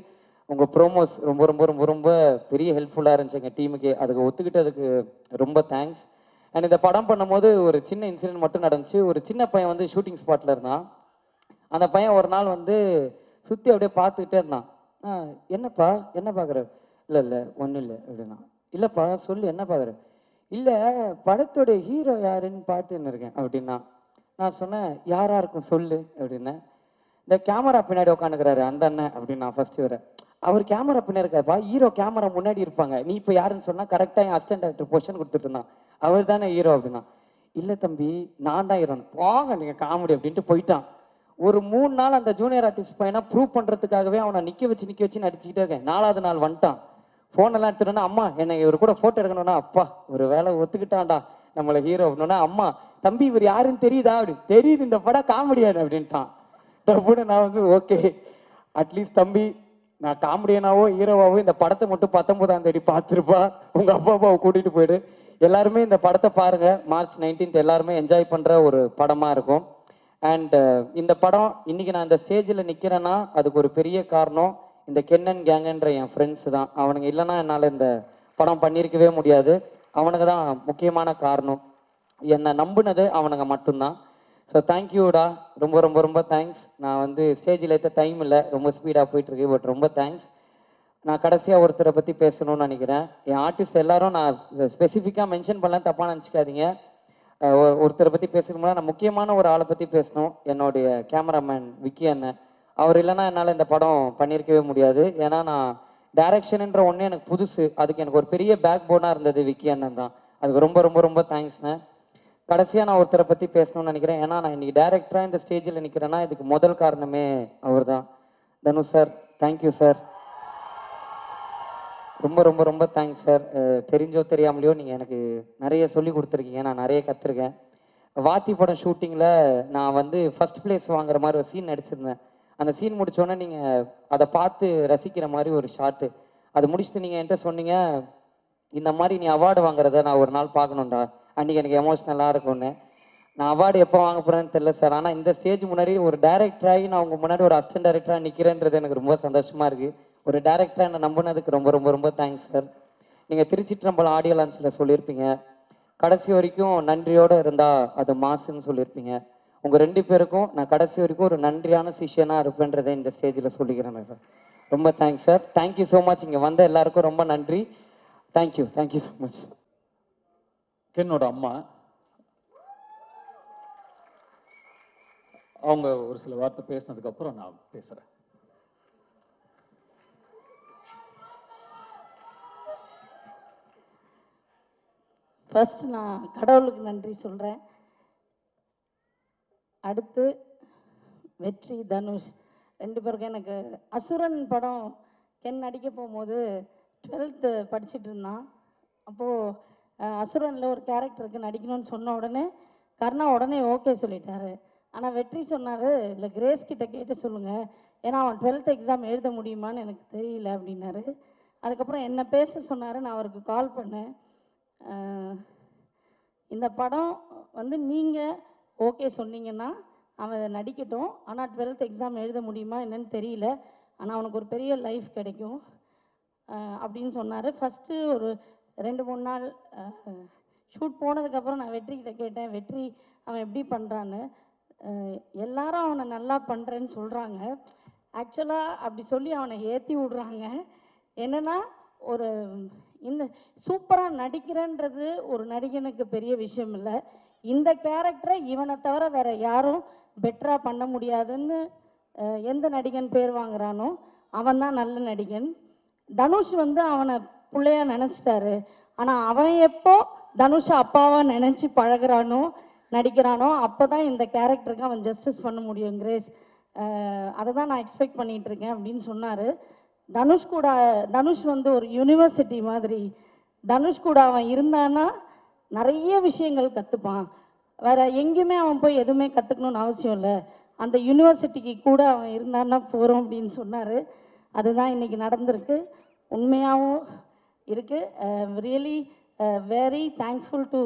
உங்கள் ப்ரோமோஸ் ரொம்ப ரொம்ப ரொம்ப ரொம்ப பெரிய ஹெல்ப்ஃபுல்லாக இருந்துச்சு எங்கள் டீமுக்கு. அதுக்கு ஒத்துக்கிட்டதுக்கு ரொம்ப தேங்க்ஸ். அண்ட் இந்த படம் பண்ணும்போது ஒரு சின்ன இன்சிடென்ட் மட்டும் நடந்துச்சு. ஒரு சின்ன பையன் வந்து ஷூட்டிங் ஸ்பாட்டில் இருந்தான். அந்த பையன் ஒரு நாள் வந்து சுற்றி அப்படியே பார்த்துக்கிட்டே இருந்தான். என்னப்பா என்ன பார்க்குற? இல்லை இல்லை ஒன்றும் இல்லை அப்படின்னா. இல்லைப்பா சொல்லு என்ன பார்க்குற? இல்லை படத்தோடைய ஹீரோ யாருன்னு பார்த்துன்னு இருக்கேன் அப்படின்னா. நான் சொன்னேன் யாரா இருக்கும் சொல்லு அப்படின்னேன். இந்த கேமரா பின்னாடி உட்காந்துக்கிறாரு அந்த அண்ணன் அப்படின்னு நான் ஃபர்ஸ்ட் வரேன். அவர் கேமரா பின்னாடி இருக்காருப்பா, ஹீரோ கேமரா முன்னாடி இருப்பாங்க, நீ இப்போ யாருன்னு சொன்னா கரெக்டாக என் அசிஸ்டன்ட் டைரக்டர் பொசிஷன் கொடுத்துட்டு இருந்தான். அவர் தானே ஹீரோ அப்படின்னா. இல்லை தம்பி நான் தான் ஹீரோன்னு. போங்க நீங்கள் காமெடி அப்படின்ட்டு போயிட்டான். ஒரு 3 நாள் அந்த ஜூனியர் ஆர்டிஸ்ட் பையனா ப்ரூவ் பண்ணுறதுக்காகவே அவனை நிற்க வச்சு நடிச்சுக்கிட்டே இருக்கேன். 4வது நாள் வந்துட்டான். ஃபோனெல்லாம் எடுத்துட்டோன்னா அம்மா என்னை இவர் கூட ஃபோட்டோ எடுக்கணும்னா, அப்பா ஒரு வேலை ஒத்துக்கிட்டான்டா நம்மளை ஹீரோ அப்படின்னா. அம்மா தம்பி இவர் யாருன்னு தெரியுதா? அப்படி தெரியுது, இந்த படம் காமெடியானு அப்படின்ட்டான். டப்புன்னு நான் வந்து ஓகே அட்லீஸ்ட் தம்பி நான் காமெடியனாவோ ஹீரோவாவோ இந்த படத்தை மட்டும் 19ஆம் தேதி பார்த்துருப்பா, உங்கள் அப்பா அம்மாவை கூட்டிகிட்டு போயிடு. எல்லாருமே இந்த படத்தை பாருங்கள். மார்ச் 19 எல்லாருமே என்ஜாய் பண்ணுற ஒரு படமாக இருக்கும். அண்ட் இந்த படம் இன்னைக்கு நான் இந்த ஸ்டேஜில் நிற்கிறேன்னா அதுக்கு ஒரு பெரிய காரணம் இந்த கென்னன் கேங்குன்ற என் ஃப்ரெண்ட்ஸ் தான். அவனுங்க இல்லைன்னா என்னால் இந்த படம் பண்ணியிருக்கவே முடியாது. அவனுங்க தான் முக்கியமான காரணம். என்னை நம்பினது அவனுங்க மட்டும்தான். ஸோ தேங்க்யூடா, ரொம்ப ரொம்ப ரொம்ப தேங்க்ஸ். நான் வந்து ஸ்டேஜில் ஏற்ற டைம் இல்லை, ரொம்ப ஸ்பீடாக போயிட்டுருக்கு. பட் ரொம்ப தேங்க்ஸ். நான் கடைசியாக ஒருத்தரை பற்றி பேசணும்னு நினைக்கிறேன். என் ஆர்டிஸ்ட் எல்லாரும் நான் ஸ்பெசிஃபிக்காக மென்ஷன் பண்ணலாம், தப்பாக நினச்சிக்காதீங்க. ஒருத்தரை பற்றி பேசணும்னா நான் முக்கியமான ஒரு ஆளை பற்றி பேசணும். என்னுடைய கேமராமேன் விக்கி அண்ணன். அவர் இல்லைன்னா என்னால் இந்த படம் பண்ணியிருக்கவே முடியாது. ஏன்னா நான் டைரக்ஷனுன்ற ஒன்று எனக்கு புதுசு. அதுக்கு எனக்கு ஒரு பெரிய பேக் போனாக இருந்தது விக்கி அண்ணன் தான். அதுக்கு ரொம்ப ரொம்ப ரொம்ப தேங்க்ஸ்ண்ணே. கடைசியாக நான் ஒருத்தரை பற்றி பேசணும்னு நினைக்கிறேன். ஏன்னா நான் இன்றைக்கி டைரக்டராக இந்த ஸ்டேஜில் நிற்கிறேன்னா இதுக்கு முதல் காரணமே அவர் தான். Dhanush sir, thank you sir. ரொம்ப ரொம்ப ரொம்ப தேங்க்ஸ் சார். தெரிஞ்சோ தெரியாமலையோ நீங்கள் எனக்கு நிறைய சொல்லி கொடுத்துருக்கீங்க, நான் நிறைய கற்றுருக்கேன். வாத்தி படம் ஷூட்டிங்கில் நான் வந்து ஃபஸ்ட் பிளேஸ் வாங்குற மாதிரி ஒரு சீன் நடிச்சிருந்தேன். அந்த சீன் முடித்தோடனே நீங்கள் அதை பார்த்து ரசிக்கிற மாதிரி ஒரு ஷாட்டு. அது முடிச்சுட்டு நீங்கள் என்கிட்ட சொன்னீங்க, இந்த மாதிரி நீ அவார்டு வாங்குறத நான் ஒரு நாள் பார்க்கணுண்டா, அன்றைக்கி எனக்கு எமோஷ்னலாக இருக்கும்னு. நான் அவார்டு எப்போ வாங்க போகிறேன்னு தெரியல சார். ஆனால் இந்த ஸ்டேஜ் முன்னாடி ஒரு டேரக்டராகி நான் உங்கள் முன்னாடி ஒரு அசிஸ்டன்ட் டேரக்டராக நிற்கிறேன்றது எனக்கு ரொம்ப சந்தோஷமாக இருக்குது. ஒரு டேரக்டராக என்னை நம்பினதுக்கு ரொம்ப ரொம்ப ரொம்ப தேங்க்ஸ் சார். நீங்கள் திருச்சிற்றம்பலம் ஆடியோ லான்ச்சில் சொல்லியிருப்பீங்க, கடைசி வரைக்கும் நன்றியோடு இருந்தால் அது மாசுன்னு சொல்லியிருப்பீங்க. உங்கள் 2 பேருக்கும் நான் கடைசி வரைக்கும் ஒரு நன்றியான சிஷியனாக இருப்பேன்றதை இந்த ஸ்டேஜில் சொல்லிக்கிறேன் சார். ரொம்ப thanks sir. Thank you so much. இங்கே வந்த எல்லாருக்கும் ரொம்ப நன்றி. Thank you so much. கென்னோட அம்மா அவங்க ஒரு சில வார்த்தை பேசினதுக்கப்புறம் நான் பேசுகிறேன். ஃபர்ஸ்ட் நான் கடவுளுக்கு நன்றி சொல்கிறேன். அடுத்து வெற்றி, தனுஷ் 2 பேருக்கும். எனக்கு அசுரன் படம் கென் நடிக்க போகும்போது 12th படிச்சுட்டு இருந்தான். அப்போது அசுரனில் ஒரு கேரக்டருக்கு நடிக்கணும்னு சொன்ன உடனே கர்ணா உடனே ஓகே சொல்லிட்டாரு. ஆனால் வெற்றி சொன்னார், இல்லை கிரேஸ் கிட்ட கேட்டு சொல்லுங்கள், ஏன்னா அவன் 12th எக்ஸாம் எழுத முடியுமான்னு எனக்கு தெரியல அப்படின்னாரு. அதுக்கப்புறம் என்ன பேச சொன்னார். நான் அவருக்கு கால் பண்ணேன். இந்த படம் வந்து நீங்கள் ஓகே சொன்னீங்கன்னா அவன் நடிக்கட்டும், ஆனால் 12th எக்ஸாம் எழுத முடியுமா என்னன்னு தெரியல, ஆனால் அவனுக்கு ஒரு பெரிய லைஃப் கிடைக்கும் அப்படின்னு சொன்னார். ஃபஸ்ட்டு ஒரு 2-3 நாள் ஷூட் போனதுக்கப்புறம் நான் வெற்றிக்கிட்ட கேட்டேன், வெற்றி அவன் எப்படி பண்ணுறான்னு. எல்லாரும் அவனை நல்லா பண்ணுறேன்னு சொல்கிறாங்க. ஆக்சுவலாக அப்படி சொல்லி அவனை ஏற்றி விடுறாங்க. என்னென்னா ஒரு இந்த சூப்பராக நடிக்கிறேன்றது ஒரு நடிகனுக்கு பெரிய விஷயம் இல்லை. இந்த கேரக்டரை இவனை தவிர வேறு யாரும் பெட்டராக பண்ண முடியாதுன்னு எந்த நடிகன் பேர் வாங்குறானோ அவன் தான் நல்ல நடிகன். தனுஷ் வந்து அவனை பிள்ளையா நினச்சிட்டாரு. ஆனால் அவன் எப்போ தனுஷை அப்பாவாக நினச்சி பழகிறானோ நடிக்கிறானோ அப்போ தான் இந்த கேரக்டருக்கு அவன் ஜஸ்டிஸ் பண்ண முடியும். கிரேஸ் அதை தான் நான் எக்ஸ்பெக்ட் பண்ணிகிட்ருக்கேன் அப்படின்னு சொன்னார். தனுஷ் வந்து ஒரு யூனிவர்சிட்டி மாதிரி. தனுஷ் கூட அவன் இருந்தான்னா நிறைய விஷயங்கள் கற்றுப்பான். வேறு எங்கேயுமே அவன் போய் எதுவுமே கற்றுக்கணுன்னு அவசியம் இல்லை. அந்த யூனிவர்சிட்டிக்கு கூட அவன் இருந்தான்னா போகிறோம் அப்படின்னு சொன்னார். அதுதான் இன்றைக்கி நடந்திருக்கு. உண்மையாகவும் இருக்குது. ரியலி வெரி தேங்க்ஃபுல் டு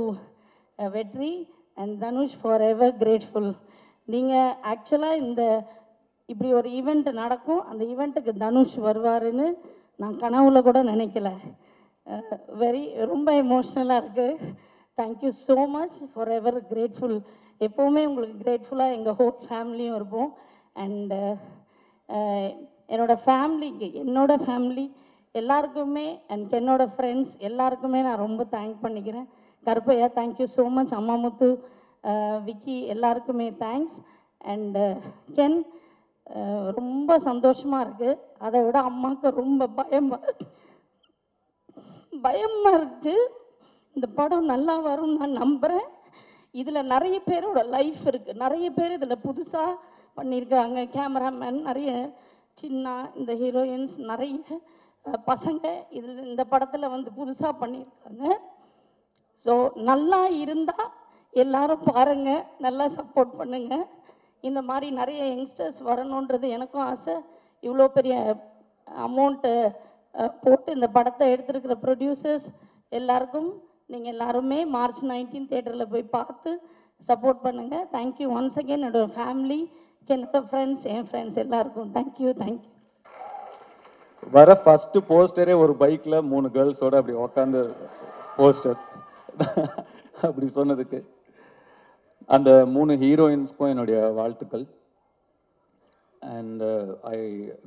வெற்றி and Dhanush, for ever grateful. நீங்கள் ஆக்சுவலாக இப்படி ஒரு ஈவெண்ட் நடக்கும், அந்த ஈவெண்ட்டுக்கு தனுஷ் வருவாருன்னு நான் கனவுல கூட நினைக்கல. ரொம்ப எமோஷ்னலாக இருக்குது. Thank you so much, for ever grateful. எப்போவுமே உங்களுக்கு கிரேட்ஃபுல்லாக எங்கள் ஹோல் ஃபேமிலியும் இருப்போம். அண்டு என்னோடய ஃபேமிலி எல்லாருக்குமே அண்ட் என்னோடய ஃப்ரெண்ட்ஸ் எல்லாருக்குமே நான் ரொம்ப தேங்க் பண்ணிக்கிறேன். Karuppaiya thank you so much, Ammamuthu, Vicky எல்லாருக்குமே தேங்க்ஸ். அண்டு கென் ரொம்ப சந்தோஷமாக இருக்குது. அதை விட அம்மாவுக்கு ரொம்ப பயமாக இருக்குது. இந்த படம் நல்லா வரும்னு நான் நம்புகிறேன். இதில் நிறைய பேரோட லைஃப் இருக்குது. நிறைய பேர் இதில் புதுசாக பண்ணியிருக்காங்க. கேமராமேன் நிறைய சின்ன, இந்த ஹீரோயின்ஸ் நிறைய பசங்க இந்த படத்தில் வந்து புதுசாக பண்ணியிருக்காங்க. ஸோ நல்லா இருந்தால் எல்லாரும் பாருங்கள், நல்லா சப்போர்ட் பண்ணுங்கள். இந்த மாதிரி நிறைய யங்ஸ்டர்ஸ் வரணுன்றது எனக்கும் ஆசை. இவ்வளோ பெரிய அமௌண்ட்டு போட்டு இந்த படத்தை எடுத்துருக்கிற ப்ரொடியூசர்ஸ் எல்லாருக்கும் நீங்கள் எல்லாருமே March 19 தியேட்டரில் போய் பார்த்து சப்போர்ட் பண்ணுங்கள். Thank you once again. என்னோடய ஃபேமிலி, என்னோட ஃப்ரெண்ட்ஸ், என் ஃப்ரெண்ட்ஸ் எல்லாருக்கும் தேங்க்யூ. வர ஃபஸ்ட்டு போஸ்டரே ஒரு பைக்கில் 3 கேர்ள்ஸோட அப்படி உக்காந்து போஸ்டர் அப்படி சொன்னதுக்கு அந்த 3 ஹீரோயின்ஸ்க்கும் என்னுடைய வாழ்த்துக்கள். And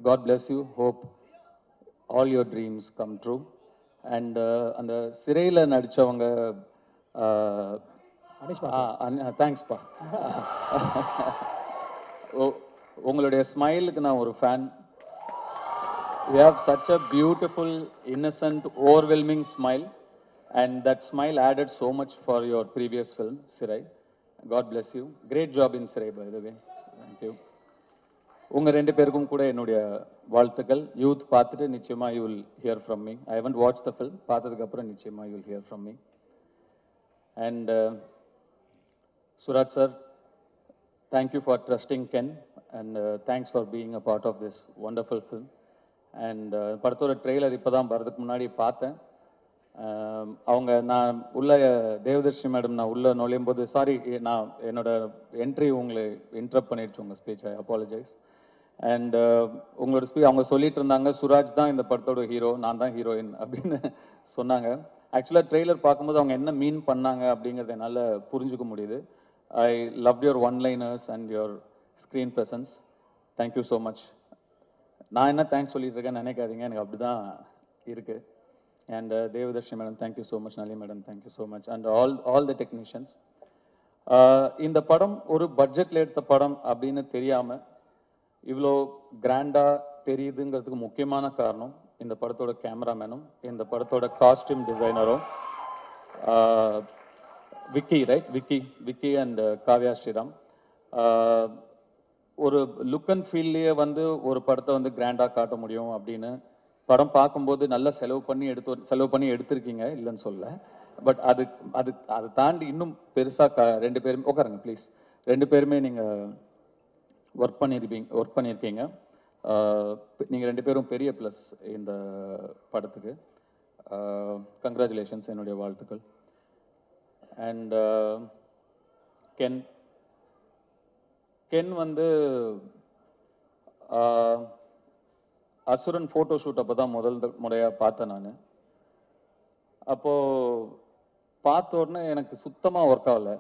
God bless you. Hope all your dreams come true. And அந்த சிறையில் நடித்தவங்க தேங்க்ஸ்ப்பா. உங்களுடைய ஸ்மைலுக்கு நான் ஒரு fan. You have such a beautiful, innocent, overwhelming smile, and that smile added so much for your previous film, Sirai. God bless you. Great job in Sirai, by the way. Thank you. உங்கள் 2 பேருக்கும் கூட என்னுடைய வாழ்த்துக்கள். Youth பார்த்துட்டு நிச்சயமாக you will hear from me. I haven't watched the film. பார்த்ததுக்கப்புறம் நிச்சயமாக you will hear from me. And Suraj sir, thank you for trusting Ken, and thanks for being a part of this wonderful film. And படத்தோட trailer இப்போ தான் வரதுக்கு முன்னாடி பார்த்தேன். நான் உள்ள தேவதர்ஷினி மேடம் நான் உள்ளே நுழையும் போது, சாரி நான் என்னோட என்ட்ரி உங்களை இன்டரப்ட் பண்ணிடுச்சு உங்கள் ஸ்பீச், ஐ அப்பாலஜைஸ். அண்ட் உங்களோட அவங்க சொல்லிட்டு இருந்தாங்க சுராஜ் தான் இந்த படத்தோட ஹீரோ, நான் தான் ஹீரோயின் அப்படின்னு சொன்னாங்க. ஆக்சுவலாக ட்ரெய்லர் பார்க்கும்போது அவங்க என்ன மீன் பண்ணாங்க அப்படிங்கிறத என்னால் புரிஞ்சுக்க முடியுது. I love your one-liners and your screen presence. Thank you so much. நான் என்ன தேங்க்ஸ் சொல்லிட்டு இருக்கேன்னு நினைக்காதீங்க, எனக்கு அப்படி தான் இருக்குது. And Devadarshini madam thank you so much, Nalini madam thank you so much, and all the technicians. இந்த படம் ஒரு பட்ஜெட்டில் எடுத்த படம் அப்படின்னு தெரியாமல் இவ்வளோ கிராண்டாக தெரியுதுங்கிறதுக்கு முக்கியமான காரணம் இந்த படத்தோட கேமராமேனும் இந்த படத்தோட காஸ்டியூம் டிசைனரும். Vicky right Vicky and Kavya Sriram. ஒரு லுக் அண்ட் ஃபீல்லையே வந்து ஒரு படத்தை வந்து கிராண்டாக காட்ட முடியும் அப்படின்னு படம் பார்க்கும்போது நல்லா செலவு பண்ணி எடுத்திருக்கீங்க, இல்லைன்னு சொல்ல. பட் அது அது அதை தாண்டி இன்னும் பெருசாக ரெண்டு பேரும் உட்காருங்க ப்ளீஸ். ரெண்டு பேருமே நீங்கள் ஒர்க் பண்ணியிருக்கீங்க. நீங்கள் ரெண்டு பேரும் பெரிய ப்ளஸ் இந்த படத்துக்கு. கங்க்ராச்சுலேஷன்ஸ், என்னுடைய வாழ்த்துக்கள். அண்ட் கென் வந்து அசுரன் ஃபோட்டோ ஷூட் அப்போ தான் முதல் முறையாக பார்த்தேன் நான். அப்போது பார்த்த உடனே எனக்கு சுத்தமாக ஒர்க் ஆகலை.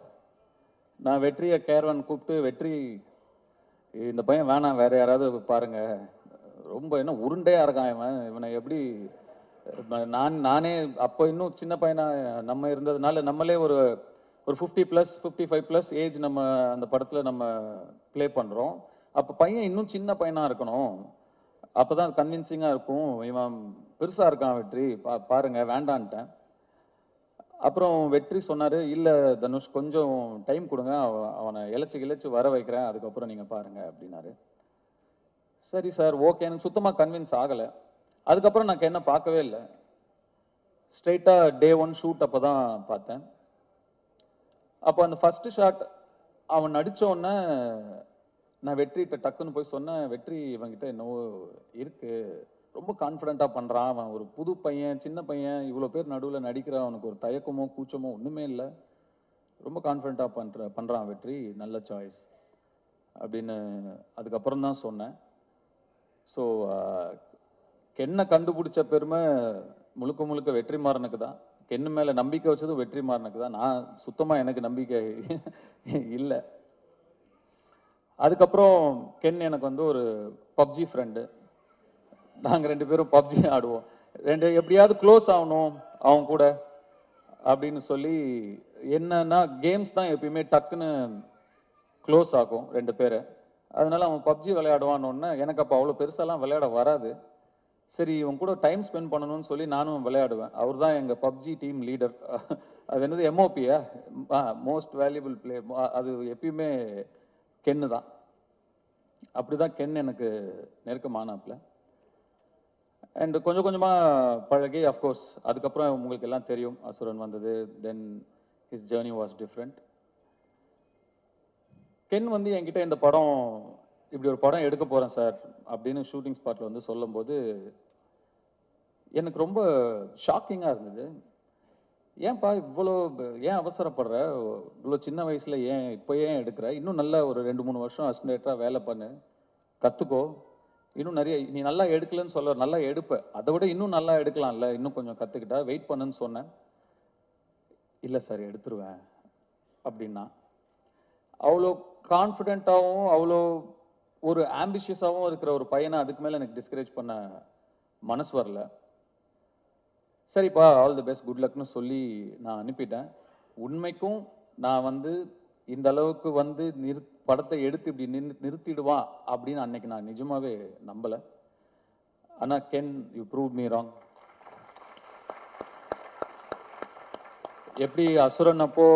நான் வெற்றியை கேரவன் கூப்பிட்டு, வெற்றி இந்த பையன் வேணாம், வேறு யாராவது பாருங்க, ரொம்ப என்ன உருண்டையாக இருக்கான் இவனை எப்படி நானே அப்போ இன்னும் சின்ன பையனாக நம்ம இருந்ததுனால நம்மளே ஒரு 50+, 55+ ஏஜ் நம்ம அந்த படத்தில் நம்ம ப்ளே பண்ணுறோம். அப்போ பையன் இன்னும் சின்ன பையனாக இருக்கணும், அப்போ தான் கன்வின்சிங்காக இருக்கும். இவன் பெருசாக இருக்கான் வெற்றி, பாருங்க, வேண்டான்ட்டேன். அப்புறம் வெற்றி சொன்னார், இல்லை தனுஷ் கொஞ்சம் டைம் கொடுங்க, அவனை இழைச்சி வர வைக்கிறேன், அதுக்கப்புறம் நீங்கள் பாருங்கள் அப்படின்னாரு. சரி சார், ஓகே. எனக்கு சுத்தமாக கன்வின்ஸ் ஆகலை. அதுக்கப்புறம் நான் என்ன பார்க்கவே இல்லை. ஸ்ட்ரெயிட்டாக Day 1 ஷூட் அப்போ தான் பார்த்தேன். அப்போ அந்த ஃபஸ்ட்டு ஷாட் அவன் நடித்தோடனே நான் வெற்றிகிட்ட டக்குன்னு போய் சொன்னேன், வெற்றி இவன்கிட்ட என்னவோ இருக்குது, ரொம்ப கான்ஃபிடென்ட்டாக பண்ணுறான், அவன் ஒரு புது பையன், சின்ன பையன், இவ்வளோ பேர் நடுவில் நடிக்கிறான், அவனுக்கு ஒரு தயக்கமோ கூச்சமோ ஒன்றுமே இல்லை, ரொம்ப கான்ஃபிடென்ட்டாக பண்ணுறான் வெற்றி, நல்ல சாய்ஸ் அப்படின்னு அதுக்கப்புறம் தான் சொன்னேன். ஸோ கென்னை கண்டுபிடிச்ச பெருமை முழுக்க வெற்றிமாறனுக்கு தான். கென்னு மேலே நம்பிக்கை வச்சதும் வெற்றிமாறனுக்கு தான். நான் சுத்தமாக எனக்கு நம்பிக்கை இல்லை. அதுக்கப்புறம் கென் எனக்கு வந்து ஒரு பப்ஜி ஃப்ரெண்டு. நாங்கள் ரெண்டு பேரும் பப்ஜி ஆடுவோம். எப்படியாவது க்ளோஸ் ஆகணும் அவங்க கூட அப்படின்னு சொல்லி, என்னன்னா கேம்ஸ் தான் எப்பயுமே டக்குன்னு க்ளோஸ் ஆகும் ரெண்டு பேரை. அதனால அவன் பப்ஜி விளையாடுவான்னு, எனக்கு அப்போ அவ்வளோ பெருசாலாம் விளையாட வராது. சரி, இவன் கூட டைம் ஸ்பெண்ட் பண்ணணும்னு சொல்லி நானும் விளையாடுவேன். அவர் தான் எங்கள் பப்ஜி டீம் லீடர். அது என்னது MOPயா, மோஸ்ட் வேல்யூபிள் பிளே, அது எப்பயுமே கென்னு தான். அப்படி தான் கென் எனக்கு நெருக்கமானாப்ல. அண்ட் கொஞ்சம் கொஞ்சமாக பழகி, அஃப்கோர்ஸ் அதுக்கப்புறம் உங்களுக்கு எல்லாம் தெரியும், அசுரன் வந்தது. Then his journey was different. Ken வந்து என்கிட்ட இந்த படம், இப்படி ஒரு படம் எடுக்க போகிறேன் சார் அப்படின்னு ஷூட்டிங் ஸ்பாட்டில் வந்து சொல்லும்போது எனக்கு ரொம்ப ஷாக்கிங்காக இருந்தது. ஏன்பா இவ்வளோ ஏன் அவசரப்படுற, இவ்வளோ சின்ன வயசில் இப்போ ஏன் எடுக்கிற, இன்னும் நல்லா ஒரு 2-3 வருஷம் அசிஸ்டண்ட்டாக வேலை பண்ணு, கற்றுக்கோ, இன்னும் நிறைய, நீ நல்லா எடுக்கலன்னு சொல்ல, நல்லா எடுப்ப, அதை விட இன்னும் நல்லா எடுக்கலாம்ல, இன்னும் கொஞ்சம் கற்றுக்கிட்டா, வெயிட் பண்ணுன்னு சொன்னேன். இல்லை சார் எடுத்துருவேன் அப்படின்னா. அவ்வளோ கான்ஃபிடென்ட்டாகவும் அவ்வளோ ஒரு ஆம்பிஷியஸாகவும் இருக்கிற ஒரு பையனை அதுக்கு மேலே எனக்கு டிஸ்கரேஜ் பண்ண மனசு வரல. சரிப்பா, ஆல் தி பெஸ்ட், குட் லக்னு சொல்லி நான் அனுப்பிட்டேன். உண்மைக்கும் நான் வந்து இந்த அளவுக்கு வந்து படத்தை எடுத்து இப்படி நிறுத்திடுவான் அப்படின்னு அன்னைக்கு நான் நிஜமாவே நம்பலை. ஆனால் Ken, you prove me wrong. எப்படி அசுரன் அப்போ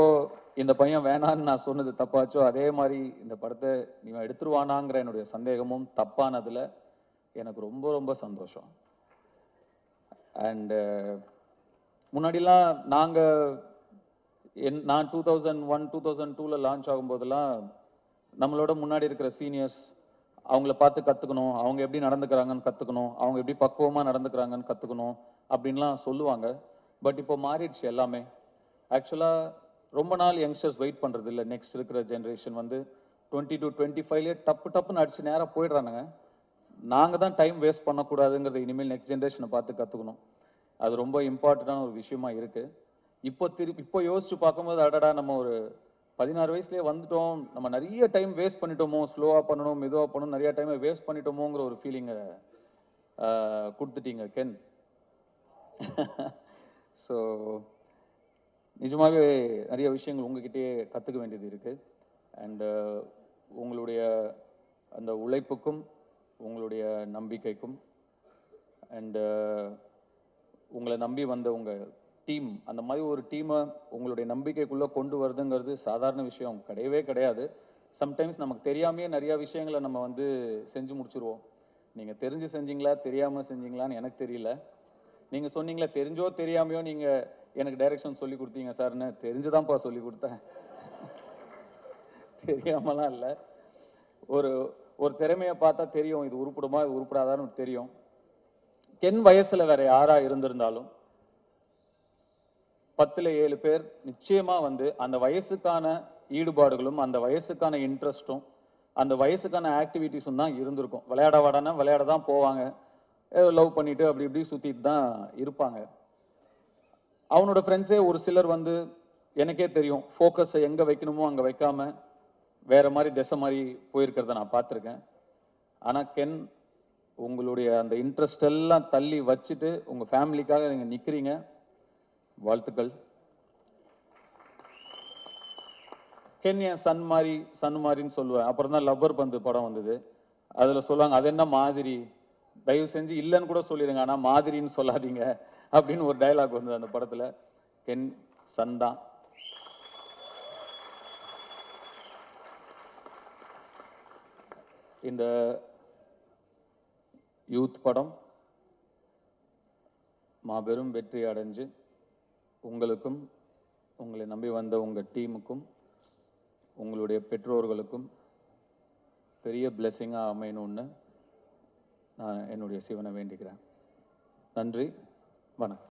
இந்த பையன் வேணான்னு நான் சொன்னது தப்பாச்சோ, அதே மாதிரி இந்த படத்தை நீ எடுத்துருவானாங்கிற என்னுடைய சந்தேகமும் தப்பானதில் எனக்கு ரொம்ப ரொம்ப சந்தோஷம். அண்டு முன்னாடிலாம் நான் 2001, 2002 லான்ச் ஆகும்போதெல்லாம் நம்மளோட முன்னாடி இருக்கிற சீனியர்ஸ், அவங்கள பார்த்து கற்றுக்கணும், அவங்க எப்படி நடந்துக்கிறாங்கன்னு கற்றுக்கணும், அவங்க எப்படி பக்குவமாக நடந்துக்கிறாங்கன்னு கற்றுக்கணும் அப்படின்லாம் சொல்லுவாங்க. பட் இப்போ மாறிடுச்சு எல்லாமே. ஆக்சுவலாக ரொம்ப நாள் யங்ஸ்டர்ஸ் வெயிட் பண்ணுறது இல்லை. நெக்ஸ்ட் இருக்கிற ஜென்ரேஷன் வந்து 20 to 25 டப்புன்னு அடிச்சு நேராக போயிடுறானுங்க. நாங்கள் தான் டைம் வேஸ்ட் பண்ணக்கூடாதுங்கிறத இனிமேல் நெக்ஸ்ட் ஜென்ரேஷனை பார்த்து கற்றுக்கணும். அது ரொம்ப இம்பார்ட்டண்ட்டான ஒரு விஷயமா இருக்குது. இப்போ யோசிச்சு பார்க்கும்போது, அடடா நம்ம ஒரு 16 வயசுலேயே வந்துட்டோம், நம்ம நிறைய டைம் வேஸ்ட் பண்ணிட்டோமோ, ஸ்லோவாக பண்ணணும், மெதுவாக பண்ணணும், நிறைய டைமை வேஸ்ட் பண்ணிட்டோமோங்கிற ஒரு ஃபீலிங்கை கொடுத்துட்டீங்க கென். ஸோ நிஜமாகவே நிறைய விஷயங்கள் உங்ககிட்டயே கற்றுக்க வேண்டியது இருக்குது. அண்டு உங்களுடைய அந்த உழைப்புக்கும் உங்களுடைய நம்பிக்கைக்கும் அண்டு உங்களை நம்பி வந்த உங்கள் டீம், அந்த மாதிரி ஒரு டீமை உங்களுடைய நம்பிக்கைக்குள்ளே கொண்டு வருதுங்கிறது சாதாரண விஷயம் கிடையவே கிடையாது. சம்டைம்ஸ் நமக்கு தெரியாமையே நிறையா விஷயங்களை நம்ம வந்து செஞ்சு முடிச்சிருவோம். நீங்கள் தெரிஞ்சு செஞ்சீங்களா தெரியாமல் செஞ்சீங்களான்னு எனக்கு தெரியல. நீங்கள் சொன்னீங்களா தெரிஞ்சோ தெரியாமையோ நீங்கள் எனக்கு டைரக்ஷன் சொல்லி கொடுத்தீங்க சார்னு. தெரிஞ்சுதான்ப்பா சொல்லி கொடுத்தேன், தெரியாமலாம் இல்லை. ஒரு ஒரு திறமையை பார்த்தா தெரியும், இது உருப்படுமா இது உருப்படாதான்னு தெரியும். கென் வயசில் வேற யாரா இருந்திருந்தாலும் 10ல் 7 பேர் நிச்சயமா வந்து அந்த வயசுக்கான ஈடுபாடுகளும் அந்த வயசுக்கான இன்ட்ரெஸ்ட்டும் அந்த வயசுக்கான ஆக்டிவிட்டிஸும் தான் இருந்திருக்கும். விளையாட வாடானா விளையாட தான் போவாங்க, லவ் பண்ணிட்டு அப்படி இப்படி சுற்றிட்டு தான் இருப்பாங்க. அவனோட ஃப்ரெண்ட்ஸே ஒரு சிலர் வந்து எனக்கே தெரியும் ஃபோக்கஸை எங்கே வைக்கணுமோ அங்கே வைக்காம வேற மாதிரி திசை மாதிரி போயிருக்கிறத நான் பார்த்துருக்கேன். ஆனால் கென் உங்களுடைய அந்த இன்ட்ரெஸ்ட் எல்லாம் தள்ளி வச்சுட்டு உங்கள் ஃபேமிலிக்காக நீங்கள் நிற்கிறீங்க. வாழ்த்துக்கள். கென் என் சன் மாதிரின்னு சொல்லுவேன். அப்புறம் தான் லப்பர் பந்து படம் வந்தது, அதில் சொல்லுவாங்க அது என்ன மாதிரி, தயவு செஞ்சு இல்லைன்னு கூட சொல்லிடுங்க ஆனால் மாதிரின்னு சொல்லாதீங்க அப்படின்னு ஒரு டைலாக் வந்தது அந்த படத்தில். கென் சன் தான். இந்த யூத் படம் மாபெரும் வெற்றி அடைஞ்சு உங்களுக்கும் உங்களை நம்பி வந்த உங்கள் டீமுக்கும் உங்களுடைய பெற்றோர்களுக்கும் பெரிய பிளெஸ்ஸிங்காக அமையணும்னு நான் என்னுடைய சிவனை வேண்டிக்கிறேன். நன்றி, வணக்கம்.